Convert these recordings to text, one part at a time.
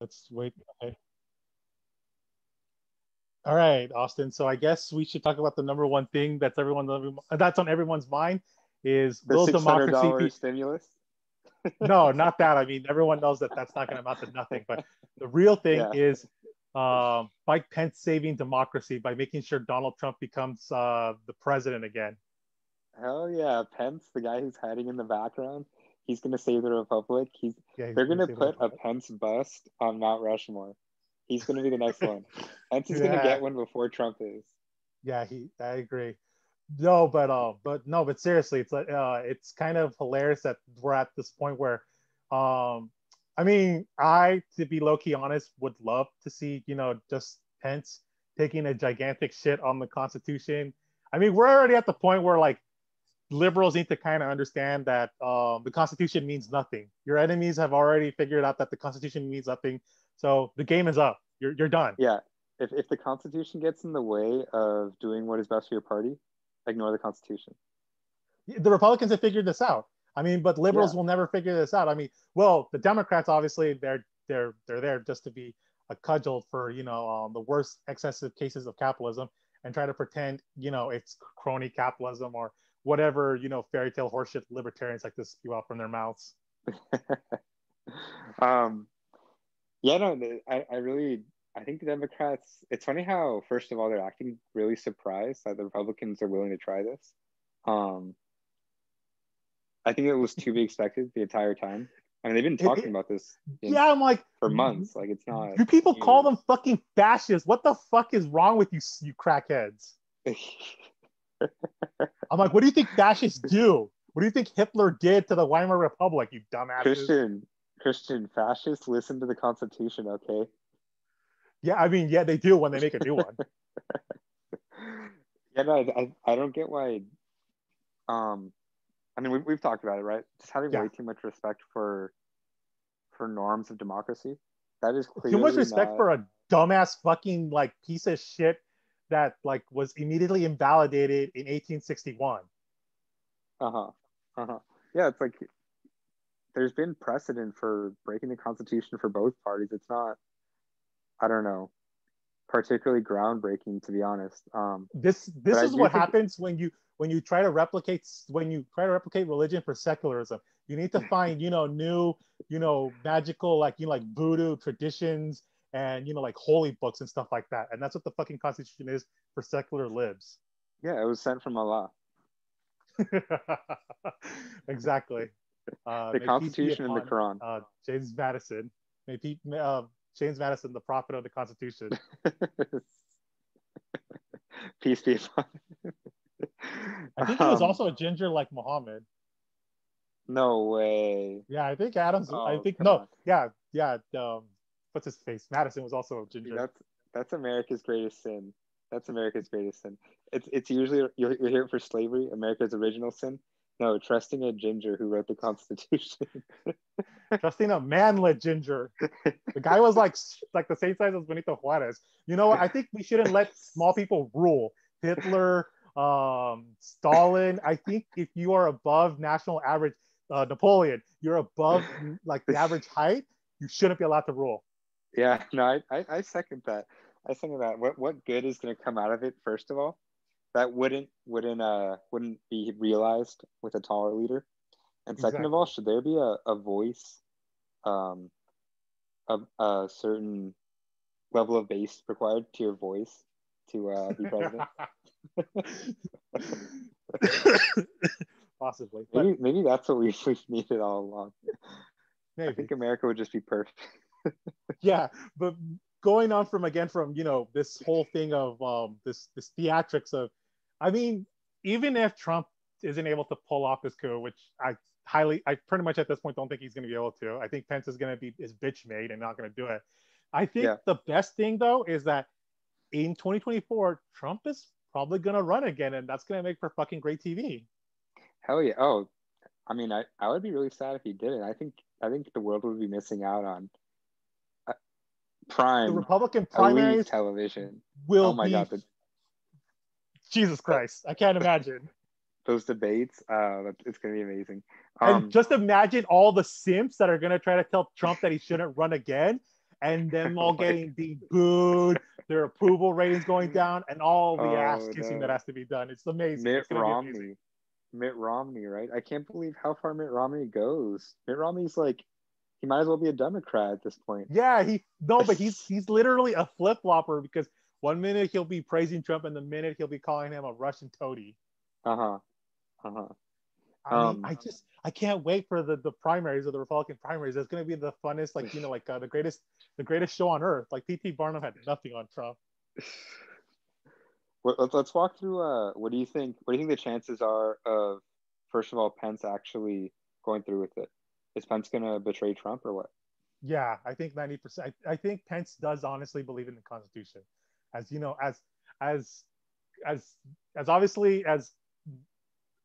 Let's wait. Okay. All right, Austin. So I guess we should talk about the number one thing that's on everyone's mind is The will six hundred democracy dollar be? stimulus. No, not that. I mean, everyone knows that that's not going to amount to nothing. But the real thing Yeah. is Mike Pence saving democracy by making sure Donald Trump becomes the president again. Hell yeah, Pence, the guy who's hiding in the background, he's gonna save the republic. Yeah, he's They're going to gonna save the put a republic. Pence bust on Mount Rushmore. He's gonna be the next one. Pence is gonna Yeah, get one before Trump is. yeah. I agree. No, but no, but seriously, it's kind of hilarious that we're at this point where, um, I mean, to be low key honest, would love to see just Pence taking a gigantic shit on the Constitution. I mean, we're already at the point where like liberals need to kind of understand that the Constitution means nothing. Your enemies have already figured out that the Constitution means nothing, so the game is up. You're done. Yeah. If the Constitution gets in the way of doing what is best for your party, ignore the Constitution. The Republicans have figured this out. I mean, but Yeah. liberals will never figure this out. I mean, well, the Democrats obviously they're there just to be a cudgel for the worst excessive cases of capitalism and try to pretend it's crony capitalism or whatever fairy tale horseshit libertarians like to spew out from their mouths. um, yeah, no, I think the Democrats, it's funny how, first of all, they're acting really surprised that the Republicans are willing to try this. Um, I think it was to be expected the entire time. I mean, they've been It, talking it, about this yeah, I'm like, for months. Like, it's not do people call new. them fucking fascists? What the fuck is wrong with you crackheads? I'm like, what do you think fascists do? What do you think Hitler did to the Weimar Republic, you dumbasses? Christian, Christian fascists listen to the Constitution, okay? Yeah, I mean, yeah, they do when they make a new one. Yeah, no, I don't get why. Um, I mean, we've talked about it, right? Just having Yeah, way too much respect for norms of democracy. That is too much clearly respect not. for a dumbass fucking like piece of shit that like was immediately invalidated in 1861. Uh-huh. Uh-huh. Yeah, it's like there's been precedent for breaking the Constitution for both parties. It's not, I don't know, particularly groundbreaking, to be honest. But This I is do what think, happens when you try to replicate religion for secularism. You need to find new magical like voodoo traditions and like holy books and stuff like that. And that's what the fucking Constitution is for secular libs. yeah, it was sent from Allah. Exactly. The May peace be Constitution and the upon Quran. James Madison. James Madison, the prophet of the Constitution. Peace be upon. I think he was also a ginger like Muhammad. No way. Yeah, I think Adams. I Oh, think come no. on. Yeah, yeah. What's his face? Madison was also a See, ginger. that's America's greatest sin. That's America's greatest sin. It's usually you'll hear it for slavery, America's original sin. No, trusting a ginger who wrote the Constitution. Trusting a manlet ginger. The guy was like the same size as Benito Juarez. You know what? I think we shouldn't let small people rule. Hitler, Stalin. I think if you are above national average, Napoleon, you're above like the average height, you shouldn't be allowed to rule. Yeah, no, I second that. I second that. What good is going to come out of it? First of all, that wouldn't be realized with a taller leader. And second of all, Exactly. should there be a voice, um, a certain level of bass required to your voice to be president? Possibly, but Maybe that's what we've needed all along. I maybe. think America would just be perfect. Yeah, but going on from this whole thing of this theatrics of, I mean, even if Trump isn't able to pull off this coup, which I pretty much at this point don't think he's going to be able to. I think Pence is going to be his bitch made and not going to do it. I think Yeah, the best thing though is that in 2024 Trump is probably going to run again, and that's going to make for fucking great TV. hell yeah. Oh, I mean, I would be really sad if he didn't. I think the world would be missing out on uh, The prime Republican elite primaries television. Oh will my be God, Jesus the, Christ. I can't imagine. those debates, it's gonna be amazing. And Um, just imagine all the simps that are going to try to tell Trump that he shouldn't run again. and them all Like, getting booed, their approval ratings going down, and all the ass oh kissing that no. has to be done. It's amazing. Mitt It's gonna be amazing. Romney. Mitt Romney, right? I can't believe how far Mitt Romney goes. Mitt Romney's like, he might as well be a Democrat at this point. Yeah, but he's literally a flip flopper because one minute he'll be praising Trump, and the minute he'll be calling him a Russian toady. Uh-huh. Uh-huh. I mean, Um, I can't wait for the primaries or the Republican primaries. It's going to be the funnest, like the greatest show on earth. Like P.T. Barnum had nothing on Trump. let's walk through what do you think the chances are of, first of all, Pence actually going through with it? Is Pence gonna betray Trump or what? Yeah, I think 90%. I think Pence does honestly believe in the Constitution, as you know, as as as obviously as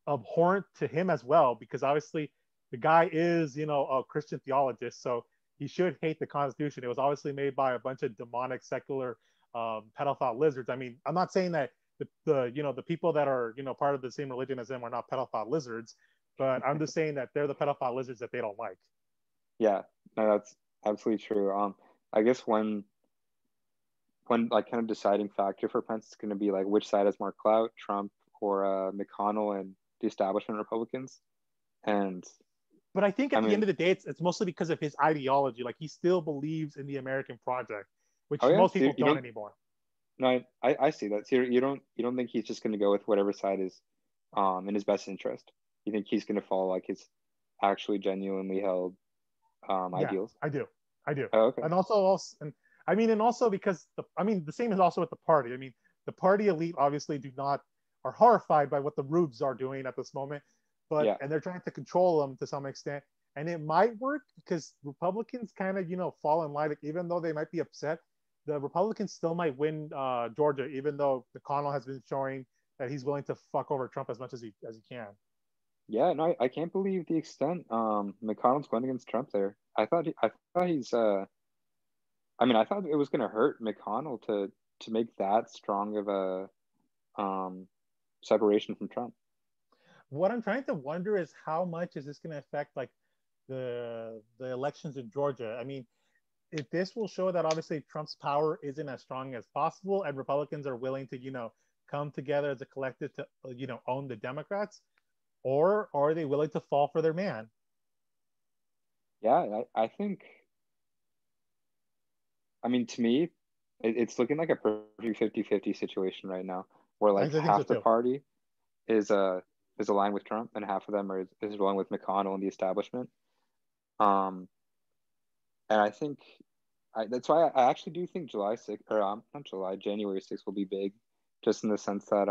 abhorrent to him as well, because obviously the guy is, a Christian theologist, so he should hate the Constitution. It was obviously made by a bunch of demonic secular pedophile lizards. I mean, I'm not saying that the people that are part of the same religion as them are not pedophile lizards, but I'm just saying that they're the pedophile lizards that they don't like. Yeah, no, that's absolutely true. I guess when like kind of deciding factor for Pence is going to be like which side has more clout, Trump or McConnell and the establishment Republicans. And But I think I at the end mean, of the day, it's mostly because of his ideology. Like he still believes in the American project, oh which yeah, most so people you don't don't. anymore. No, I see that. So you don't think he's just going to go with whatever side is in his best interest. You think he's going to follow like his actually genuinely held Yeah, ideals? I do. I do. Oh, okay. And also because the same is also with the party. I mean, the party elite obviously are horrified by what the rubes are doing at this moment, Yeah. and they're trying to control them to some extent. And it might work because Republicans kind of, fall in line. Like, even though they might be upset, the Republicans still might win Georgia, even though McConnell has been showing that he's willing to fuck over Trump as much as he can. Yeah, no, I can't believe the extent McConnell's going against Trump there. I thought he's I mean, I thought it was going to hurt McConnell to make that strong of a separation from Trump. What I'm trying to wonder is how much is this going to affect like the elections in Georgia? I mean, if this will show that obviously Trump's power isn't as strong as possible, and Republicans are willing to come together as a collective to own the Democrats, or are they willing to fall for their man? Yeah, I think. I mean, to me, it's looking like a perfect 50-50 situation right now, where I like think so half the too. party is is aligned with Trump and half of them is aligned with McConnell and the establishment. Um, and I think that's why I actually do think July 6th or not July, January 6th will be big, just in the sense that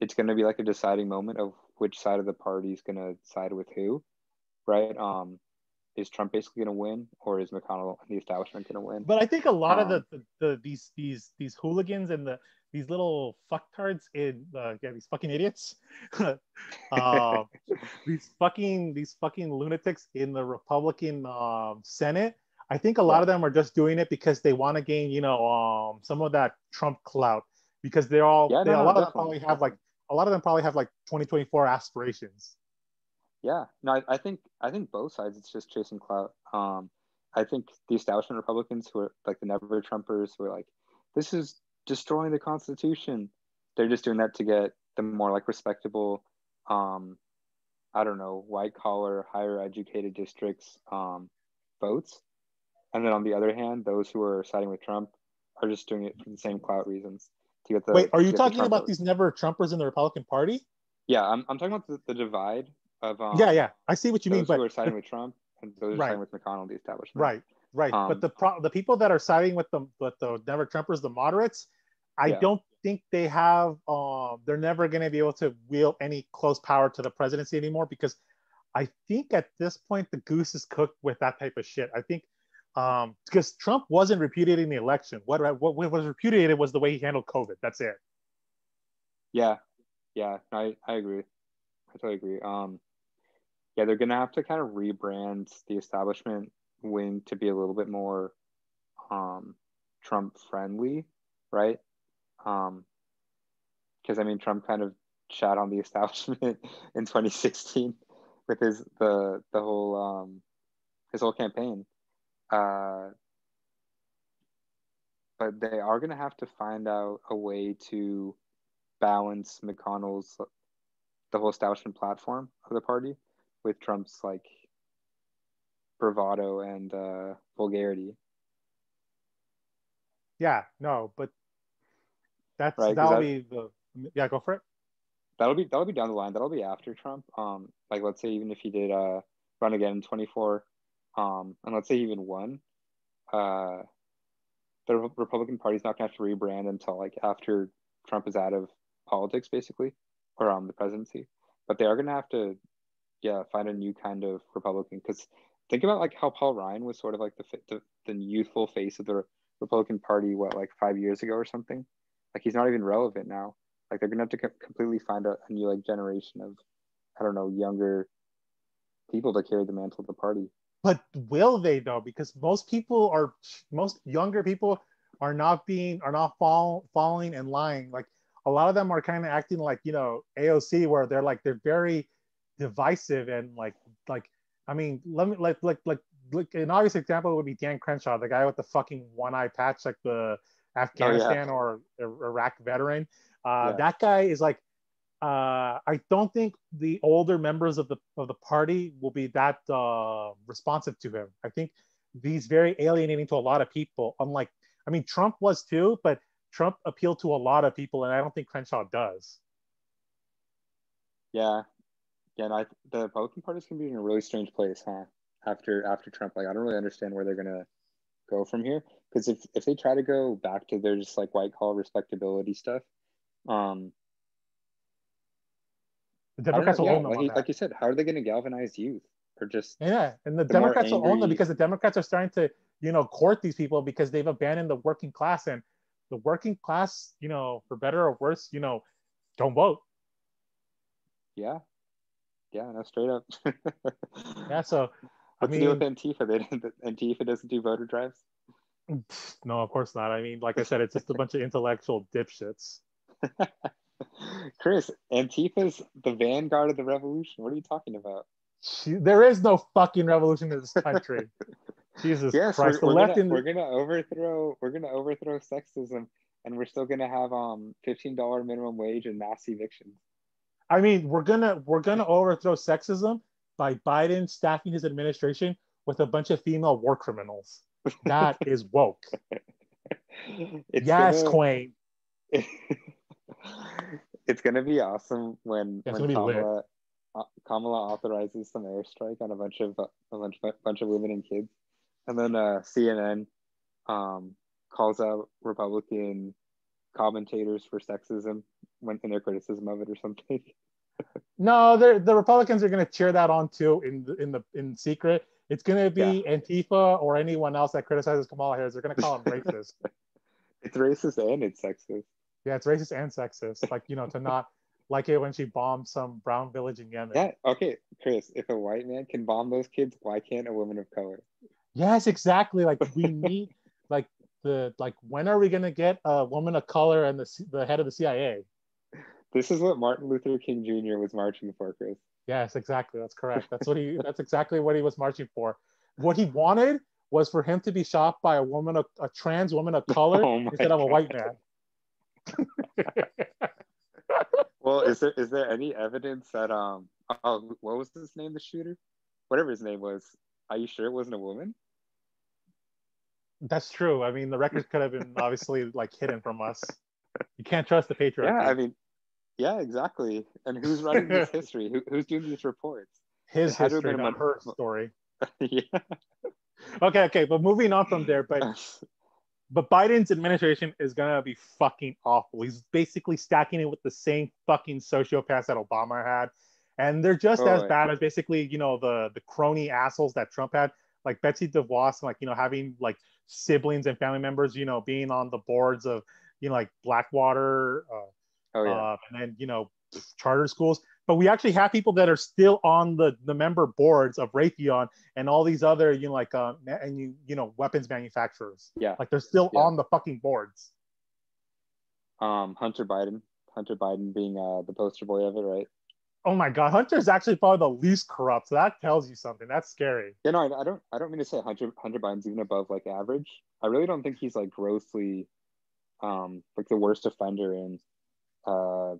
it's going to be like a deciding moment of which side of the party is going to side with who, right? Is Trump basically going to win, or is McConnell and the establishment going to win? But I think a lot of Um, these hooligans and these little fucktards in these fucking idiots, uh, these fucking lunatics in the Republican Senate. I think a lot yeah, of them are just doing it because they want to gain, some of that Trump clout because they're all yeah, they no, a no, lot of them definitely, probably have like definitely. a lot of them probably have like 2024 aspirations. Yeah, no, I think both sides. It's just chasing clout. I think the establishment Republicans who are like the never Trumpers who are like, this is destroying the Constitution. They're just doing that to get the more like respectable, um, I don't know, white collar, higher educated districts votes. And then on the other hand, those who are siding with Trump are just doing it for the same clout reasons Wait, are you to get the talking Trump about vote. these never Trumpers in the Republican Party? Yeah, I'm talking about the divide of Yeah, yeah, I see what you mean, those who but are siding with Trump and those who are right. siding with McConnell, the establishment. Right, right. But Um, the people that are siding with the never Trumpers, the moderates, I yeah, don't think they're never going to be able to wield any close power to the presidency anymore because I think at this point the goose is cooked with that type of shit. I think because Trump wasn't repudiating the election. What was repudiated was the way he handled COVID. That's it. yeah, yeah. I agree. I totally agree. Yeah, they're gonna have to kind of rebrand the establishment wing to be a little bit more Trump friendly, right? Um, because I mean, Trump kind of shat on the establishment in 2016 with his whole his whole campaign. Uh, but they are going to have to find out a way to balance McConnell's the whole establishment platform of the party with Trump's like bravado and vulgarity. Yeah, no, but Right? that'll be the yeah. Go for it. That'll be down the line. That'll be after Trump. Like let's say even if he did run again in 24, and let's say he even won, uh, the Republican Party's not gonna have to rebrand until like after Trump is out of politics, basically, or the presidency. But they are gonna have to, yeah, find a new kind of Republican. Because think about like how Paul Ryan was sort of like the youthful face of the Republican Party, what, like 5 years ago or something. Like he's not even relevant now. Like they're gonna have to completely find a new like generation of, I don't know, younger people to carry the mantle of the party. But will they though? Because most younger people are not following and lying. Like a lot of them are kind of acting like, you know, AOC, where they're very divisive and like I mean, let me like an obvious example would be Dan Crenshaw, the guy with the fucking one eye patch, like the Afghanistan or Iraq veteran. That guy is like, I don't think the older members of the party will be that responsive to him. I think he's very alienating to a lot of people. Unlike, I mean, Trump was too, but Trump appealed to a lot of people, and I don't think Crenshaw does. Yeah, no, the Republican Party's gonna be in a really strange place, huh? After Trump, like I don't really understand where they're gonna go from here. Because if they try to go back to their just like white collar respectability stuff, um, The I don't know. Democrats will Yeah, own them on that. like you said, how are they going to galvanize youth? Or just Yeah, and the more Democrats will own them angry? because the Democrats are starting to, you know, court these people because they've abandoned the working class, and the working class, you know, for better or worse, you know, don't vote. Yeah, no, straight up. Yeah, so I What's the deal with mean, Antifa? Antifa doesn't do voter drives. no, of course not. I mean, like I said, it's just a bunch of intellectual dipshits. Chris, Antifa's the vanguard of the revolution. What are you talking about? There is no fucking revolution in this country. Jesus Yes, Christ, the left in we're gonna overthrow sexism, and we're still gonna have $15 minimum wage and mass evictions. I mean, we're gonna overthrow sexism by Biden staffing his administration with a bunch of female war criminals. That is woke. It's Yes, gonna Queen. it's gonna be awesome That's when gonna be lit. Kamala authorizes some airstrike on a bunch of women and kids, and then CNN calls out Republican commentators for sexism when in their criticism of it or something. No, the Republicans are gonna cheer that on too in secret. It's gonna Yeah, be Antifa or anyone else that criticizes Kamala Harris. They're gonna call him racist. it's racist and it's sexist. Yeah, it's racist and sexist. Like, you know, to not like it when she bombed some brown village in Yemen. Yeah, okay, Chris. If a white man can bomb those kids, why can't a woman of color? Yes, exactly. Like we need like when are we gonna get a woman of color and the head of the CIA? This is what Martin Luther King Jr. was marching for, Chris. Yes, exactly. That's correct. That's exactly what he was marching for. What he wanted was for him to be shot by a trans woman of color Oh my instead of a God. white man. Well, is there any evidence that what was his name, the shooter? Whatever his name was. Are you sure it wasn't a woman? That's true. I mean, the records could have been obviously like hidden from us. You can't trust the Yeah, patriarchy. I mean, yeah, exactly. And who's running this history? Who's doing these reports? His It had to have history, been not her story. yeah. Okay, but moving on from there, but Biden's administration is gonna be fucking awful. He's basically stacking it with the same fucking sociopaths that Obama had, and they're just as Oh, bad as basically, you know, the crony assholes that Trump had, like Betsy DeVos, like, you know, having like siblings and family members, you know, being on the boards of, you know, like Blackwater, oh yeah. and then, you know, charter schools. But we actually have people that are still on the member boards of Raytheon and all these other, you know, like and you know, weapons manufacturers. Yeah. Like they're still Yeah. on the fucking boards. Hunter Biden being the poster boy of it, right? Oh my God, Hunter's actually probably the least corrupt. So that tells you something. That's scary. Yeah, no, I don't mean to say Hunter Biden's even above like average. I really don't think he's like grossly like the worst offender in uh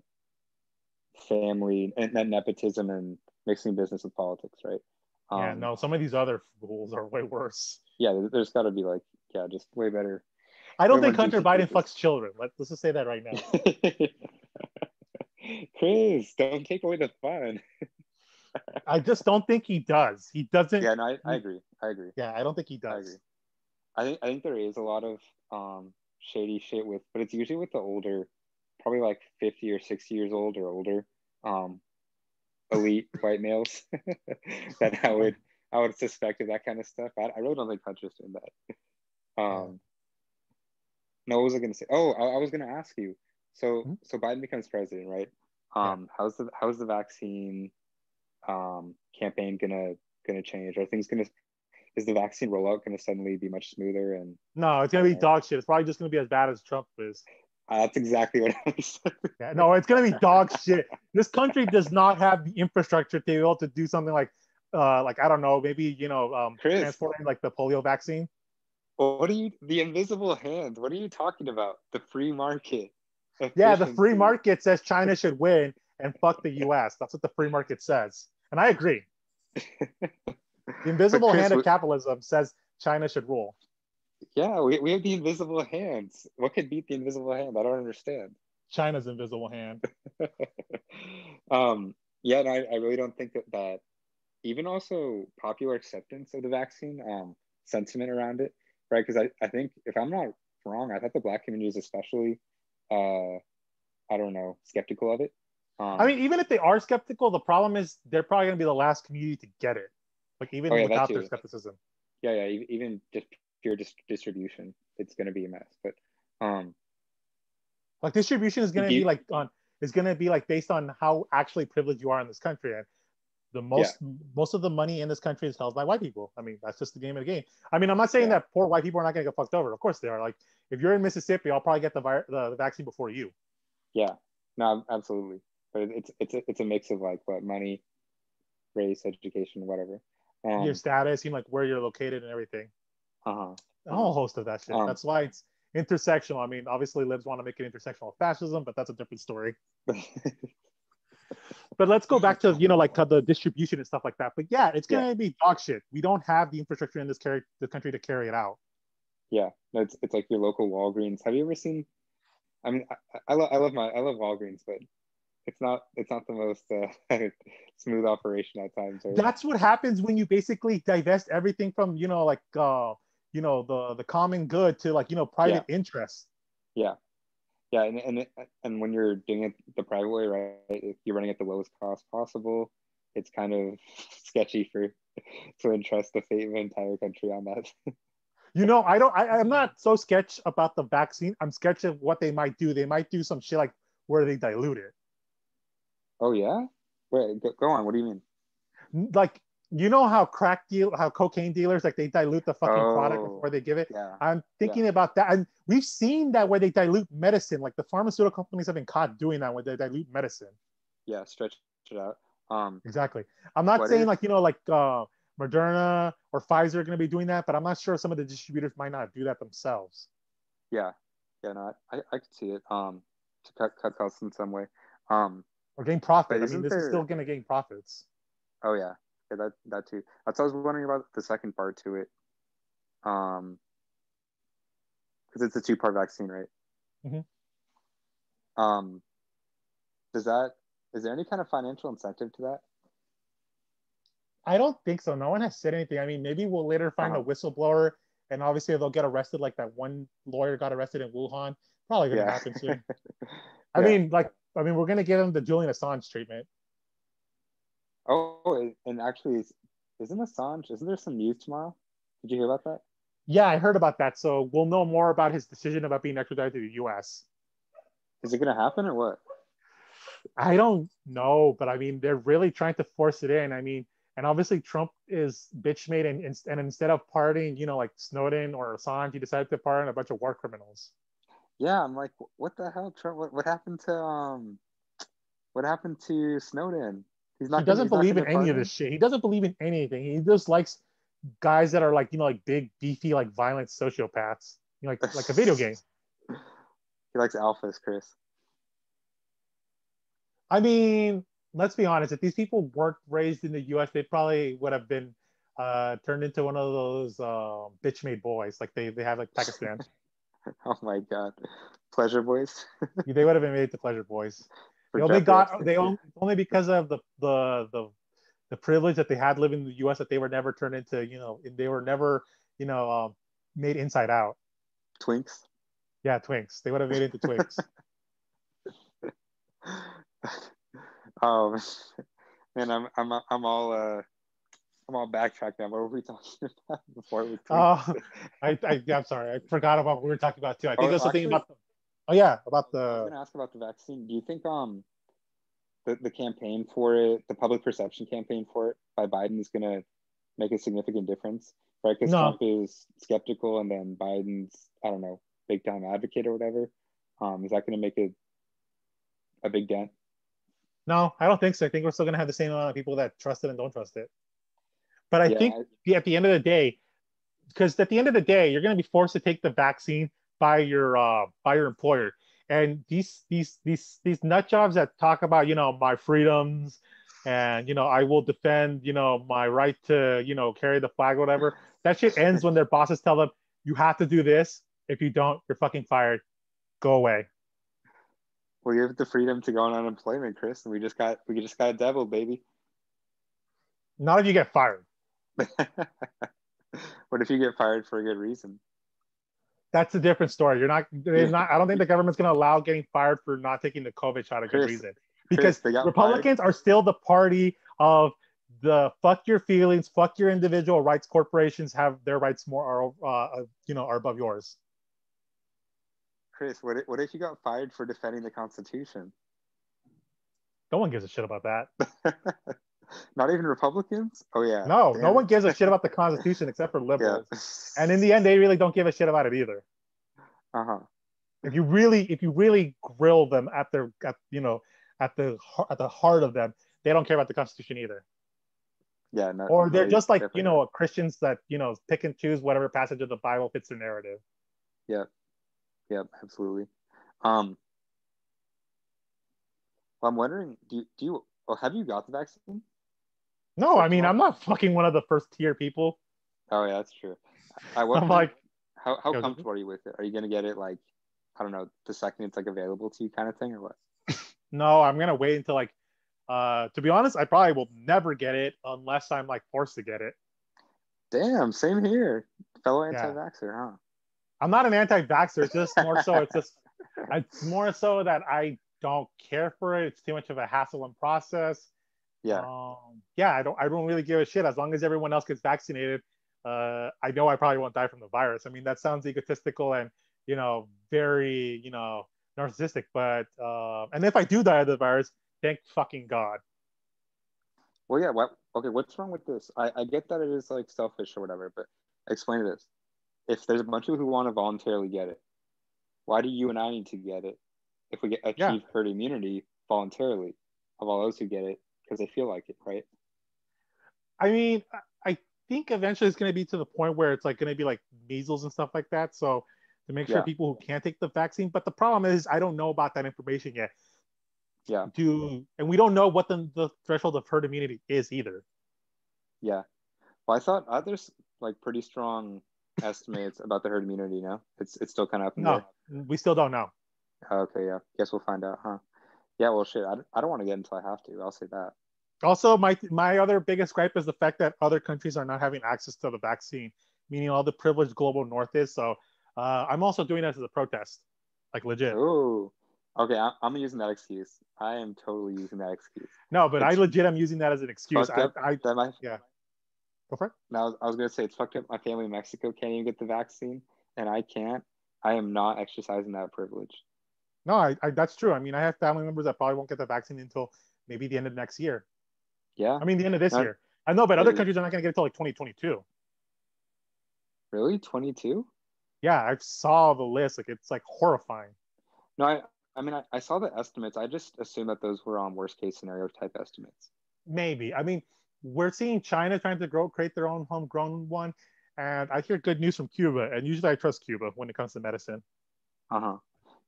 family and nepotism and mixing business with politics, right? Yeah, no, some of these other fools are way worse. Yeah, there's got to be like, yeah, just way better, I way don't more think Hunter decent Biden cases. fucks children. Let's just say that right now. Chris, don't take away the fun. I just don't think he does. He doesn't. Yeah, no, I agree. I agree. Yeah, I don't think he I agree. does. I think there is a lot of shady shit with, but it's usually with the older, probably like 50 or 60 years old or older, um, elite white males that I would suspect of that kind of stuff. I really don't think Hunter's doing that. Yeah. No, what was I going to say? Oh, I was going to ask you. So Mhm. so Biden becomes president, right? Yeah. How's the vaccine campaign gonna change? Are things gonna is the vaccine rollout gonna suddenly be much smoother? And No, it's I gonna don't be know. dog shit. It's probably just gonna be as bad as Trump is. That's exactly what I was. Yeah, no, it's gonna be dog shit. This country does not have the infrastructure to be able to do something like I don't know, maybe Chris, transporting like the polio vaccine. what are you? The invisible hand. What are you talking about? The free market Yeah, the free efficiency. market says China should win and fuck the U.S. That's what the free market says, and I agree. The But invisible Chris, hand of capitalism says China should rule. yeah, we have the invisible hands. What could beat the invisible hand? I don't understand. China's invisible hand. Yeah, and I really don't think that even also popular acceptance of the vaccine, sentiment around it, right? Because I think if I'm not wrong, I thought the Black community is especially, uh, I don't know, skeptical of it. I Um, mean, even if they are skeptical, the problem is they're probably gonna be the last community to get it. Like oh even yeah, that without their too. skepticism. Yeah, yeah. Even just pure distribution, it's gonna be a mess. But um, Like distribution is do gonna be you, like on is gonna be like based on how actually privileged you are in this country. And the yeah, most of the money in this country is held by white people. I mean, that's just the game of the game. I mean, I'm not saying yeah, that poor white people are not gonna get fucked over. Of course they are. Like if you're in Mississippi, I'll probably get the vaccine before you. yeah. No, absolutely. But it's a mix of like what money, race, education, whatever. Your Um, status, like where you're located and everything. uh-huh, A uh-huh. whole host of that shit. Um, That's why it's intersectional. I mean, obviously libs want to make it intersectional with fascism, but that's a different story. But let's go back to like the distribution and stuff like that. But yeah, it's yeah, gonna be dog shit. We don't have the infrastructure in the country to carry it out. yeah. No, it's like your local Walgreens. Have you ever seen? I mean, I love Walgreens, but it's not the most smooth operation at times, right? That's what happens when you basically divest everything from the common good to Yeah, private interests. yeah, yeah. And when you're doing it the private way, right? If you're running at the lowest cost possible, it's kind of sketchy to entrust the fate of an entire country on that. I'm not so sketch about the vaccine. I'm sketch of what they might do. They might do some shit like where they dilute it. Oh yeah? Wait, go on. What do you mean? Like how cocaine dealers like they dilute the fucking product Oh, before they give it. yeah, I'm yeah, thinking about that, and we've seen that where they dilute medicine. Like the pharmaceutical companies have been caught doing that when they dilute medicine. yeah. Stretch it out. Exactly. I'm not What saying if? Moderna or Pfizer are going to be doing that, but I'm not sure some of the distributors might not do that themselves Yeah, yeah. No, I could see it. To cut costs in some way. Um, or gain but profit. I mean, isn't this is still there? going to gain profits. Oh yeah, yeah. That too. That's what I was wondering about the second part to it. Um, because it's a two-part vaccine, right? Mm-hmm. Um, does that is there any kind of financial incentive to that? I don't think so. No one has said anything. I mean, maybe we'll later find a Uh-huh. whistleblower, and obviously they'll get arrested, like that one lawyer got arrested in Wuhan. Probably going to Yeah. happen soon. Yeah. We're going to give him the Julian Assange treatment. Oh, and actually, isn't Assange? Isn't there some news tomorrow? Did you hear about that? Yeah, I heard about that. So we'll know more about his decision about being extradited to the U.S. Is it gonna happen or what? I don't know, but I mean, they're really trying to force it in. I mean, and obviously Trump is bitch made, and instead of pardoning, like Snowden or Assange, he decided to pardon a bunch of war criminals. Yeah, I'm like, what the hell, Trump? What happened to Snowden? He doesn't He's not believe in gonna any of pardon this him. shit. He doesn't believe in anything. He just likes guys that are like, like big, beefy, like violent sociopaths. Like a video game. He likes alphas, Chris. I mean, let's be honest. If these people weren't raised in the U.S., they probably would have been turned into one of those bitch-made boys, like they have like Pakistan. Oh my God, pleasure boys. They would have been made to pleasure boys. For They Jeffrey got Epstein. they only because of the privilege that they had living in the U.S. that they were never turned into, they were never, made inside out. Twinks. Yeah, twinks. They would have made it into twinks. Um, and I'm all backtracked now. What were we talking about before we? I'm sorry, I forgot about what we were talking about too. I think Oh, there's something actually, about about I was going to ask about the vaccine. Do you think the campaign for it, the public perception campaign for it by Biden is going to make a significant difference, right? Because no, Trump is skeptical, and then Biden's, I don't know, big time advocate or whatever. Is that going to make a big dent? no, I don't think so. I think we're still gonna have the same amount of people that trust it and don't trust it. But I think Yeah, at the end of the day, because at the end of the day, you're going to be forced to take the vaccine by your employer. And these nut jobs that talk about my freedoms and I will defend my right to carry the flag or whatever. That shit ends when their bosses tell them you have to do this. If you don't, you're fucking fired. Go away. we have the freedom to go on unemployment, Chris, and we just got deviled, baby. Not if you get fired. What if you get fired for a good reason? That's a different story. You're not. They're not. I don't think the government's going to allow getting fired for not taking the COVID shot a good reason. Because Republicans are still the party of the fuck your feelings, fuck your individual rights. Corporations have their rights more are above yours. Chris, what if you got fired for defending the Constitution? No one gives a shit about that. Not even Republicans? Oh yeah. No one gives a shit about the Constitution except for liberals. Yeah. And in the end, they really don't give a shit about it either. Uh-huh. If you really grill them at the heart of them, they don't care about the Constitution either. Yeah, no, or they're just like Christians that pick and choose whatever passage of the Bible fits their narrative. Yep, absolutely. I'm wondering, do you have you got the vaccine? No, I mean, I'm not fucking one of the first tier people. Oh yeah, that's true. I'm like, how comfortable are you with it? Are you gonna get it like, I don't know, the second it's like available to you kind of thing, or what? No, I'm gonna wait until like, to be honest, I probably will never get it unless I'm like forced to get it. Damn, same here, fellow anti-vaxxer, huh? I'm not an anti-vaxxer. It's just more so. It's more so that I don't care for it. It's too much of a hassle and process. Yeah. I don't really give a shit as long as everyone else gets vaccinated. I know I probably won't die from the virus. I mean, that sounds egotistical and very narcissistic. But and if I do die of the virus, thank fucking God. Well, yeah. What's wrong with this? I get that it is like selfish or whatever, but explain this. If there's a bunch of people who want to voluntarily get it, why do you and I need to get it if we achieve herd immunity voluntarily of all those who get it because they feel like it, right? I mean, I think eventually it's going to be to the point where it's like going to be like measles and stuff like that. So to make sure people who can't take the vaccine, but the problem is I don't know about that information yet. Yeah. And we don't know what the threshold of herd immunity is either. Yeah. Well, I thought there's like pretty strong estimates about the herd immunity now. It's still kind of up in there. We still don't know. Okay, yeah. Guess we'll find out, huh? Yeah, well, shit. I don't want to get until I have to. I'll say that. Also, my other biggest gripe is the fact that other countries are not having access to the vaccine, meaning all the privileged global north is. So I'm also doing this as a protest, like legit. Oh, okay. I'm using that excuse. I am totally using that excuse. No, but I legit am using that as an excuse. Yeah. Go for it. Now, I was going to say, it's fucked up. My family in Mexico can't even get the vaccine, and I can't. I am not exercising that privilege. No, that's true. I mean, I have family members that probably won't get the vaccine until maybe the end of next year. Yeah. I mean, the end of this year. I know, but other countries are not going to get it until like 2022. Really? 22? Yeah, I saw the list. Like, it's like horrifying. No, I mean, I saw the estimates. I just assumed that those were on worst case scenario type estimates. Maybe. I mean, we're seeing China trying to create their own homegrown one, and I hear good news from Cuba. And usually, I trust Cuba when it comes to medicine. Uh-huh.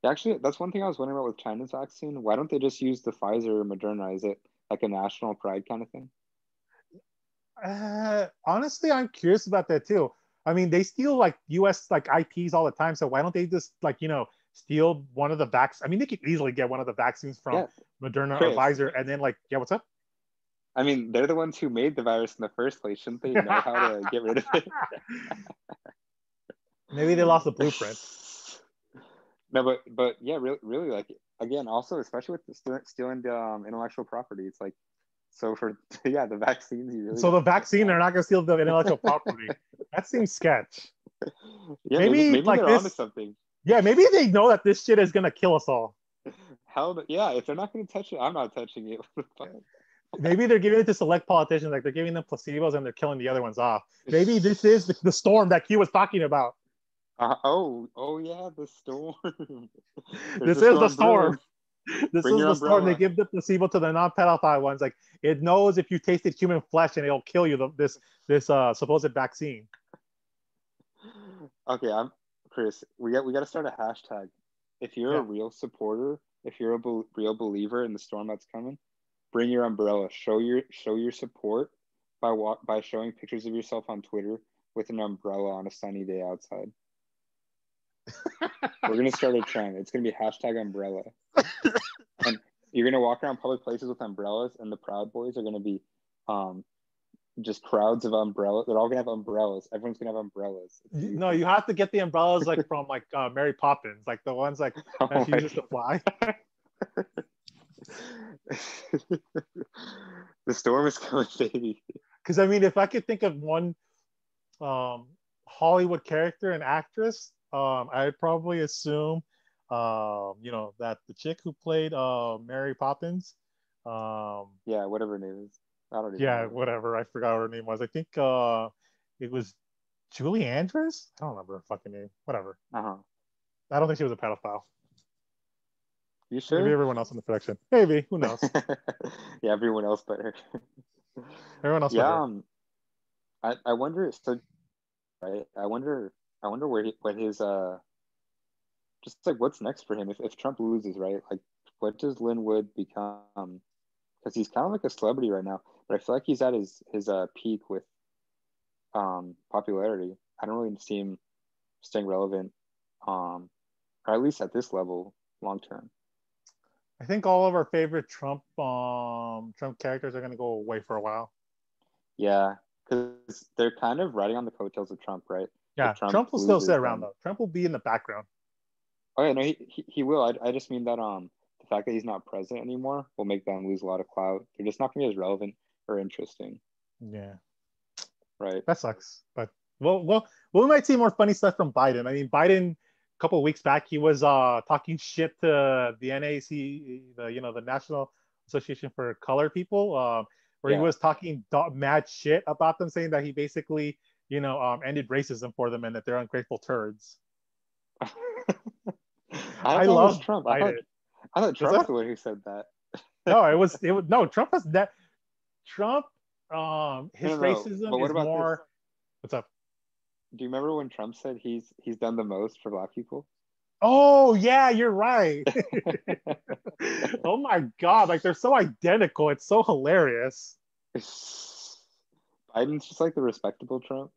Yeah, actually, that's one thing I was wondering about with China's vaccine. Why don't they just use the Pfizer or Moderna? Is it like a national pride kind of thing? Honestly, I'm curious about that too. I mean, they steal like U.S. like IPs all the time, so why don't they just like steal one of the vaccines? I mean, they could easily get one of the vaccines from Yeah, Moderna or Chris. Pfizer, and then like, yeah, what's up? I mean, they're the ones who made the virus in the first place. Shouldn't they know how to get rid of it? Maybe they lost the blueprint. No, but yeah, really like again, also especially with the stealing the intellectual property, it's like so for yeah the vaccines you really So have the to shut vaccine, they're down. not gonna steal the intellectual property. That seems sketch. Yeah, Maybe maybe like they're onto this. something. Yeah, maybe they know that this shit is gonna kill us all. Hell, yeah, if they're not going to touch it, I'm not touching it. Maybe they're giving it to select politicians, like they're giving them placebos and they're killing the other ones off. Maybe this is the storm that Q was talking about. Oh yeah, the storm. There's This a is the storm storm. brewing. This Bring is your the storm. They umbrella. give the placebo to the non-pedophile ones. Like it knows if you tasted human flesh and it'll kill you. This supposed vaccine. Okay, I'm Chris. We got to start a hashtag. If you're a Yeah. real supporter, if you're a real believer in the storm that's coming, bring your umbrella. Show your support by showing pictures of yourself on Twitter with an umbrella on a sunny day outside. We're gonna start a trend. It's gonna be hashtag umbrella, and you're gonna walk around public places with umbrellas, and the Proud Boys are gonna be, just crowds of umbrellas. They're all gonna have umbrellas. Everyone's gonna have umbrellas. It's No, you beautiful. have to get the umbrellas like from like Mary Poppins, like the ones like that Oh she my uses to fly. god. The storm is coming, baby. Because I mean, if I could think of one um, Hollywood character and actress, I'd probably assume, that the chick who played Mary Poppins. Um, Yeah, whatever her name is. I don't even yeah, know. whatever. I forgot what her name was. I think it was Julie Andrews. I don't remember her fucking name. Whatever. Uh-huh. I don't think she was a pedophile. You Maybe sure? everyone else in the production. Maybe. Who knows? Yeah, everyone else but her. Everyone else but Yeah, her. I wonder, so right. I wonder what his just like what's next for him if Trump loses, right? Like what does Linwood become? Because he's kind of like a celebrity right now, but I feel like he's at his peak with popularity. I don't really see him staying relevant, or at least at this level long term. I think all of our favorite Trump characters are gonna go away for a while. Yeah, because they're kind of riding on the coattails of Trump, right? If Yeah, Trump Trump will still sit loses, around then though. Trump will be in the background. oh yeah, no, he will. I just mean that the fact that he's not president anymore will make them lose a lot of clout. They're just not gonna be as relevant or interesting, Yeah, right? that sucks. But we might see more funny stuff from Biden. I mean, Biden a couple of weeks back he was talking shit to the NAC, the National Association for Colored People, where he Yeah. was talking mad shit about them, saying that he basically ended racism for them and that they're ungrateful turds. I I thought it was love Trump. I thought Biden. I thought What's Trump's that? the one who said that. No, it was no Trump has that Trump No, his no, no. But racism what is about this? more what's up? Do you remember when Trump said he's done the most for Black people? Oh yeah, you're right. Oh my god, like they're so identical. It's so hilarious. Biden's just like the respectable Trump.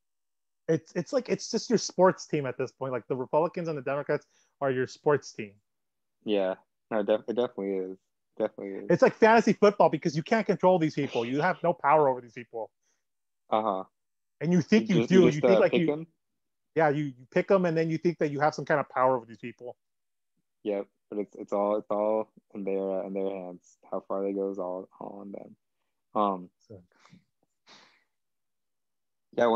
It's like it's just your sports team at this point. Like the Republicans and the Democrats are your sports team. Yeah, no, it definitely is. Definitely is. It's like fantasy football because you can't control these people. You have no power over these people. Uh-huh. And you You think you just you do. You just think like pick you him. yeah, you pick them and then you think that you have some kind of power over these people. Yep, but it's all in their hands. How far they go is all on them. Um, So, yeah, I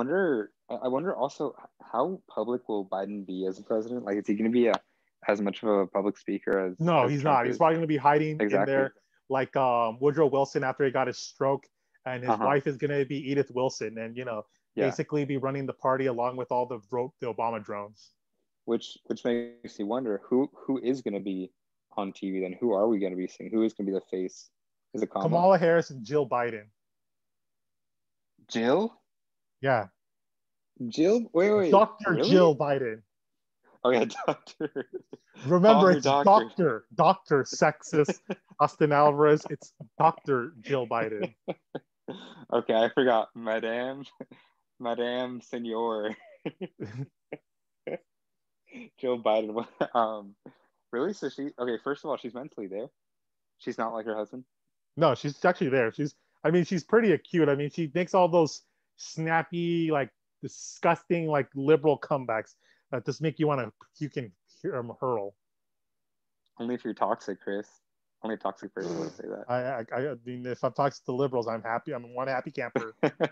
wonder also how public will Biden be as a president? Like, is he going to be as much of a public speaker no, as he's Trump not. He's is? probably going to be hiding in Exactly. there like Woodrow Wilson after he got his stroke, and his Uh-huh. wife is going to be Edith Wilson, and Yeah, basically be running the party along with all the Obama drones. which makes me wonder who is going to be on TV then? Who are we going to be seeing? Who is going to be the face? Is it Kamala? Kamala Harris and Jill Biden. Jill? Yeah, Jill? Wait. Dr. Really? Jill Biden. Oh yeah, doctor. Call Remember, her it's doctor. Doctor Sexist Austin Alvarez. It's Dr. Jill Biden. Okay, I forgot. Madame Senor. Jill Biden. Really? So she, okay, first of all, she's mentally there. She's not like her husband. No, she's actually there. I mean, she's pretty acute. I mean, she makes all those snappy, like disgusting, like liberal comebacks that just make you want to puke and hurl. Only if you're toxic, Chris. Only a toxic person would say I mean, if I'm talking to the liberals, I'm happy. I'm one happy camper. that.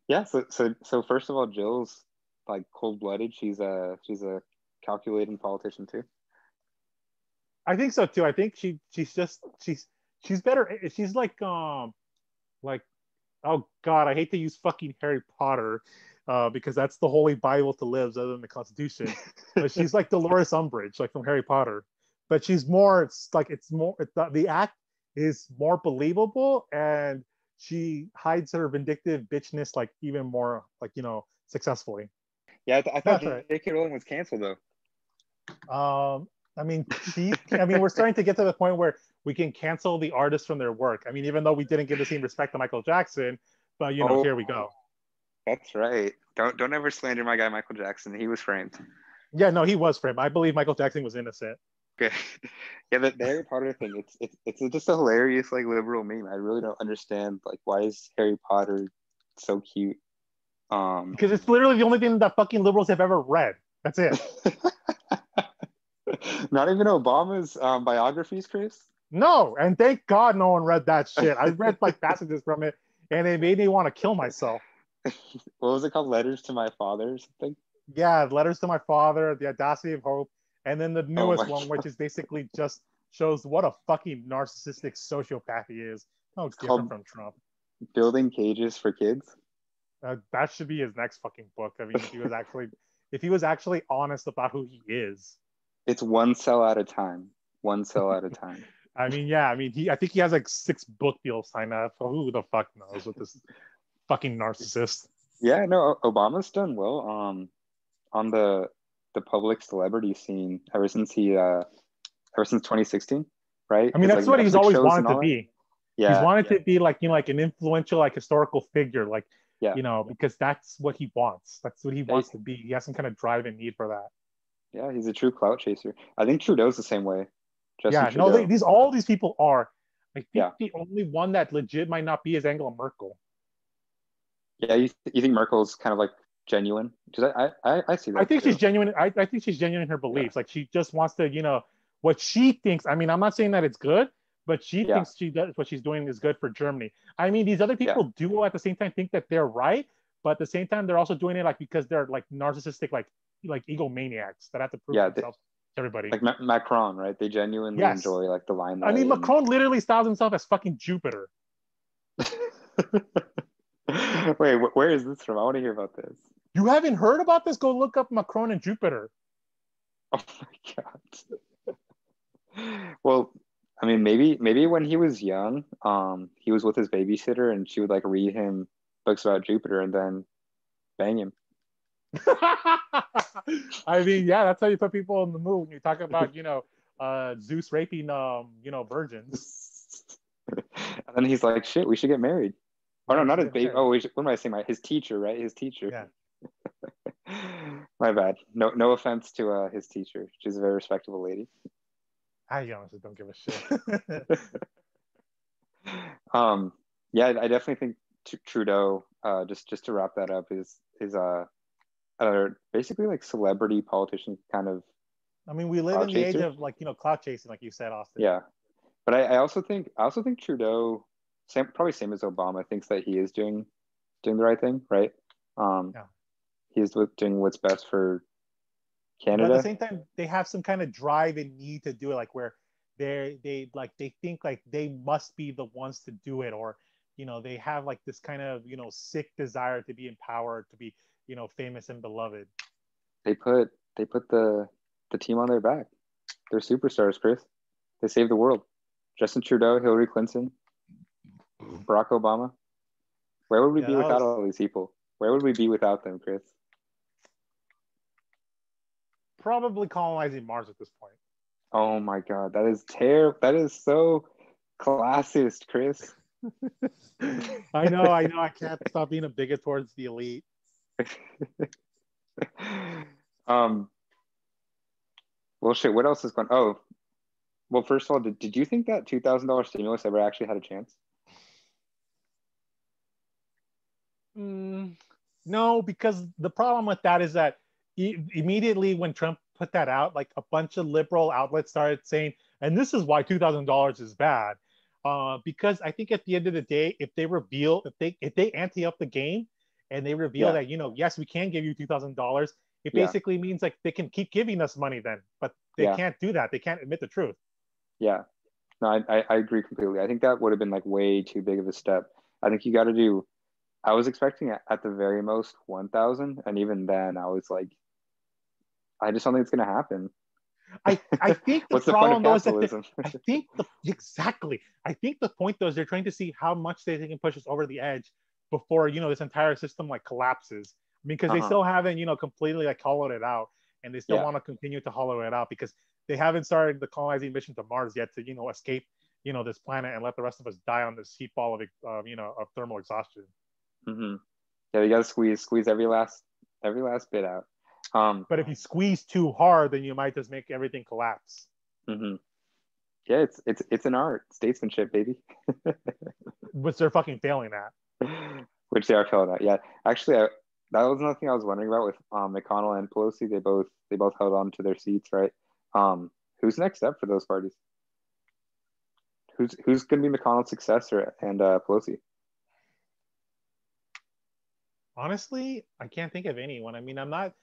Yeah, so first of all, Jill's like cold-blooded. She's a calculating politician too. I think so too. I think she's better. She's like oh god, I hate to use fucking Harry Potter, because that's the holy Bible to lives other than the Constitution. But she's like Dolores Umbridge, like from Harry Potter. But she's more. The act is more believable, and she hides her vindictive bitchness like even more like successfully. Yeah, I thought That's right. J.K. Rowling was canceled though. I mean, we're starting to get to the point where we can cancel the artists from their work. I mean, even though we didn't give the same respect to Michael Jackson, but Oh, here we go. that's right. Don't ever slander my guy Michael Jackson. He was framed. Yeah, no, he was framed. I believe Michael Jackson was innocent. Okay. Yeah, the Harry Potter thing, it's just a hilarious like liberal meme. I really don't understand like why is Harry Potter so cute? Because it's literally the only thing that fucking liberals have ever read. That's it. Not even Obama's biographies, Chris. No, and thank God no one read that shit. I read like passages from it, and it made me want to kill myself. What was it called? Letters to My Father or something? Yeah, Letters to My Father, The Audacity of Hope, and then the Oh my newest one, which God. is basically just shows what a fucking narcissistic sociopath he is. No It's different called from Trump. Building Cages for Kids. That should be his next fucking book. I mean, if he was actually honest about who he is. It's one cell at a time. One cell at a time. I mean, yeah. I mean, I think he has like 6 book deals signed up. Who the fuck knows with this fucking narcissist? Yeah, no, Obama's done well on the public celebrity scene ever since 2016, right? I mean, His like that's what he's Netflix always shows and wanted to all that. be. He's Yeah, wanted to be like like an influential, like historical figure, like yeah, because that's what he wants. That's what he yeah, wants to be. He has some kind of drive and need for that. yeah. He's a true clout chaser. I think Trudeau's the same way. Justin Yeah, no, Trudeau. all these people are. I think Yeah, the only one that legit might not be is Angela Merkel. yeah. You think Merkel's kind of like genuine? Because I see I that think she's too. genuine. I think she's genuine in her Yeah, beliefs. Like she just wants to, what she thinks. I mean, I'm not saying that it's good, but she yeah, thinks she does what she's doing is good for Germany. I mean, these other yeah. people do at the same time think that they're right, but at the same time they're also doing it like because they're like narcissistic, like egomaniacs that have to prove Yeah, themselves to everybody. like Macron, right? They genuinely Yes, enjoy like the I limelight mean and. Macron literally styles himself as fucking Jupiter. Wait, where is this from? I want to hear about this. You haven't heard about this? Go look up Macron and Jupiter. Oh my God. Well, I mean, maybe when he was young, he was with his babysitter and she would like read him books about Jupiter and then bang him. I mean, yeah, that's how you put people in the mood when you talk about, Zeus raping, virgins. And then he's like, "Shit, we should get married." Oh Yeah, no, we not should his get baby. married. Oh, what am I saying? His teacher, right? His teacher. Yeah. My bad. No offense to his teacher. She's a very respectable lady. I honestly don't give a shit. um, yeah, I definitely think Trudeau. Just to wrap that up is basically like celebrity politician kind of I mean, we live cloud in the age chaser. of cloud chasing, like you said, Austin. Yeah, but I also think Trudeau, probably same as Obama, thinks that he is doing the right thing, right? Um, Yeah. he's doing what's best for But at the Canada. same time, they have some kind of drive and need to do it, like where they think like they must be the ones to do it, or they have like this kind of sick desire to be empowered, to be famous and beloved. They put the team on their back. They're superstars, Chris. They saved the world. Justin Trudeau, Hillary Clinton, Barack Obama. Where would we Yeah, be that without was all these people? Where would we be without them, Chris? probably colonizing Mars at this point. Oh my God, that is terrible. That is so classist, Chris. I know. I can't stop being a bigot towards the elite. um. Well, shit. What else is going? Oh, well. First of all, did you think that $2,000 stimulus ever actually had a chance? No, because the problem with that is that immediately when Trump put that out, like a bunch of liberal outlets started saying, and this is why $2,000 is bad. Because I think at the end of the day, if they ante up the game and they reveal Yeah. that, yes, we can give you $2,000, it Yeah. basically means like they can keep giving us money then, but they Yeah. can't do that. They can't admit the truth. Yeah. No, I agree completely. I think that would have been like way too big of a step. I think you got to do. I was expecting at the very most 1,000, and even then, I was like, I just don't think it's gonna happen. I think the What's the point of problem though is that capitalism? I think the point though is they're trying to see how much they can push us over the edge before this entire system like collapses. I mean, because they still haven't completely like hollowed it out, and they still Yeah. want to continue to hollow it out because they haven't started the colonizing mission to Mars yet to escape this planet and let the rest of us die on this heat ball of thermal exhaustion. Mm-hmm. Yeah, you got to squeeze every last bit out. But if you squeeze too hard, then you might just make everything collapse. Mm-hmm. Yeah, it's an art, statesmanship, baby. Which they're fucking failing at. Which they are failing at. Yeah, actually, that was another thing I was wondering about with McConnell and Pelosi. They both held on to their seats, right? Who's next up for those parties? Who's going to be McConnell's successor and Pelosi? Honestly, I can't think of anyone. I mean, I'm not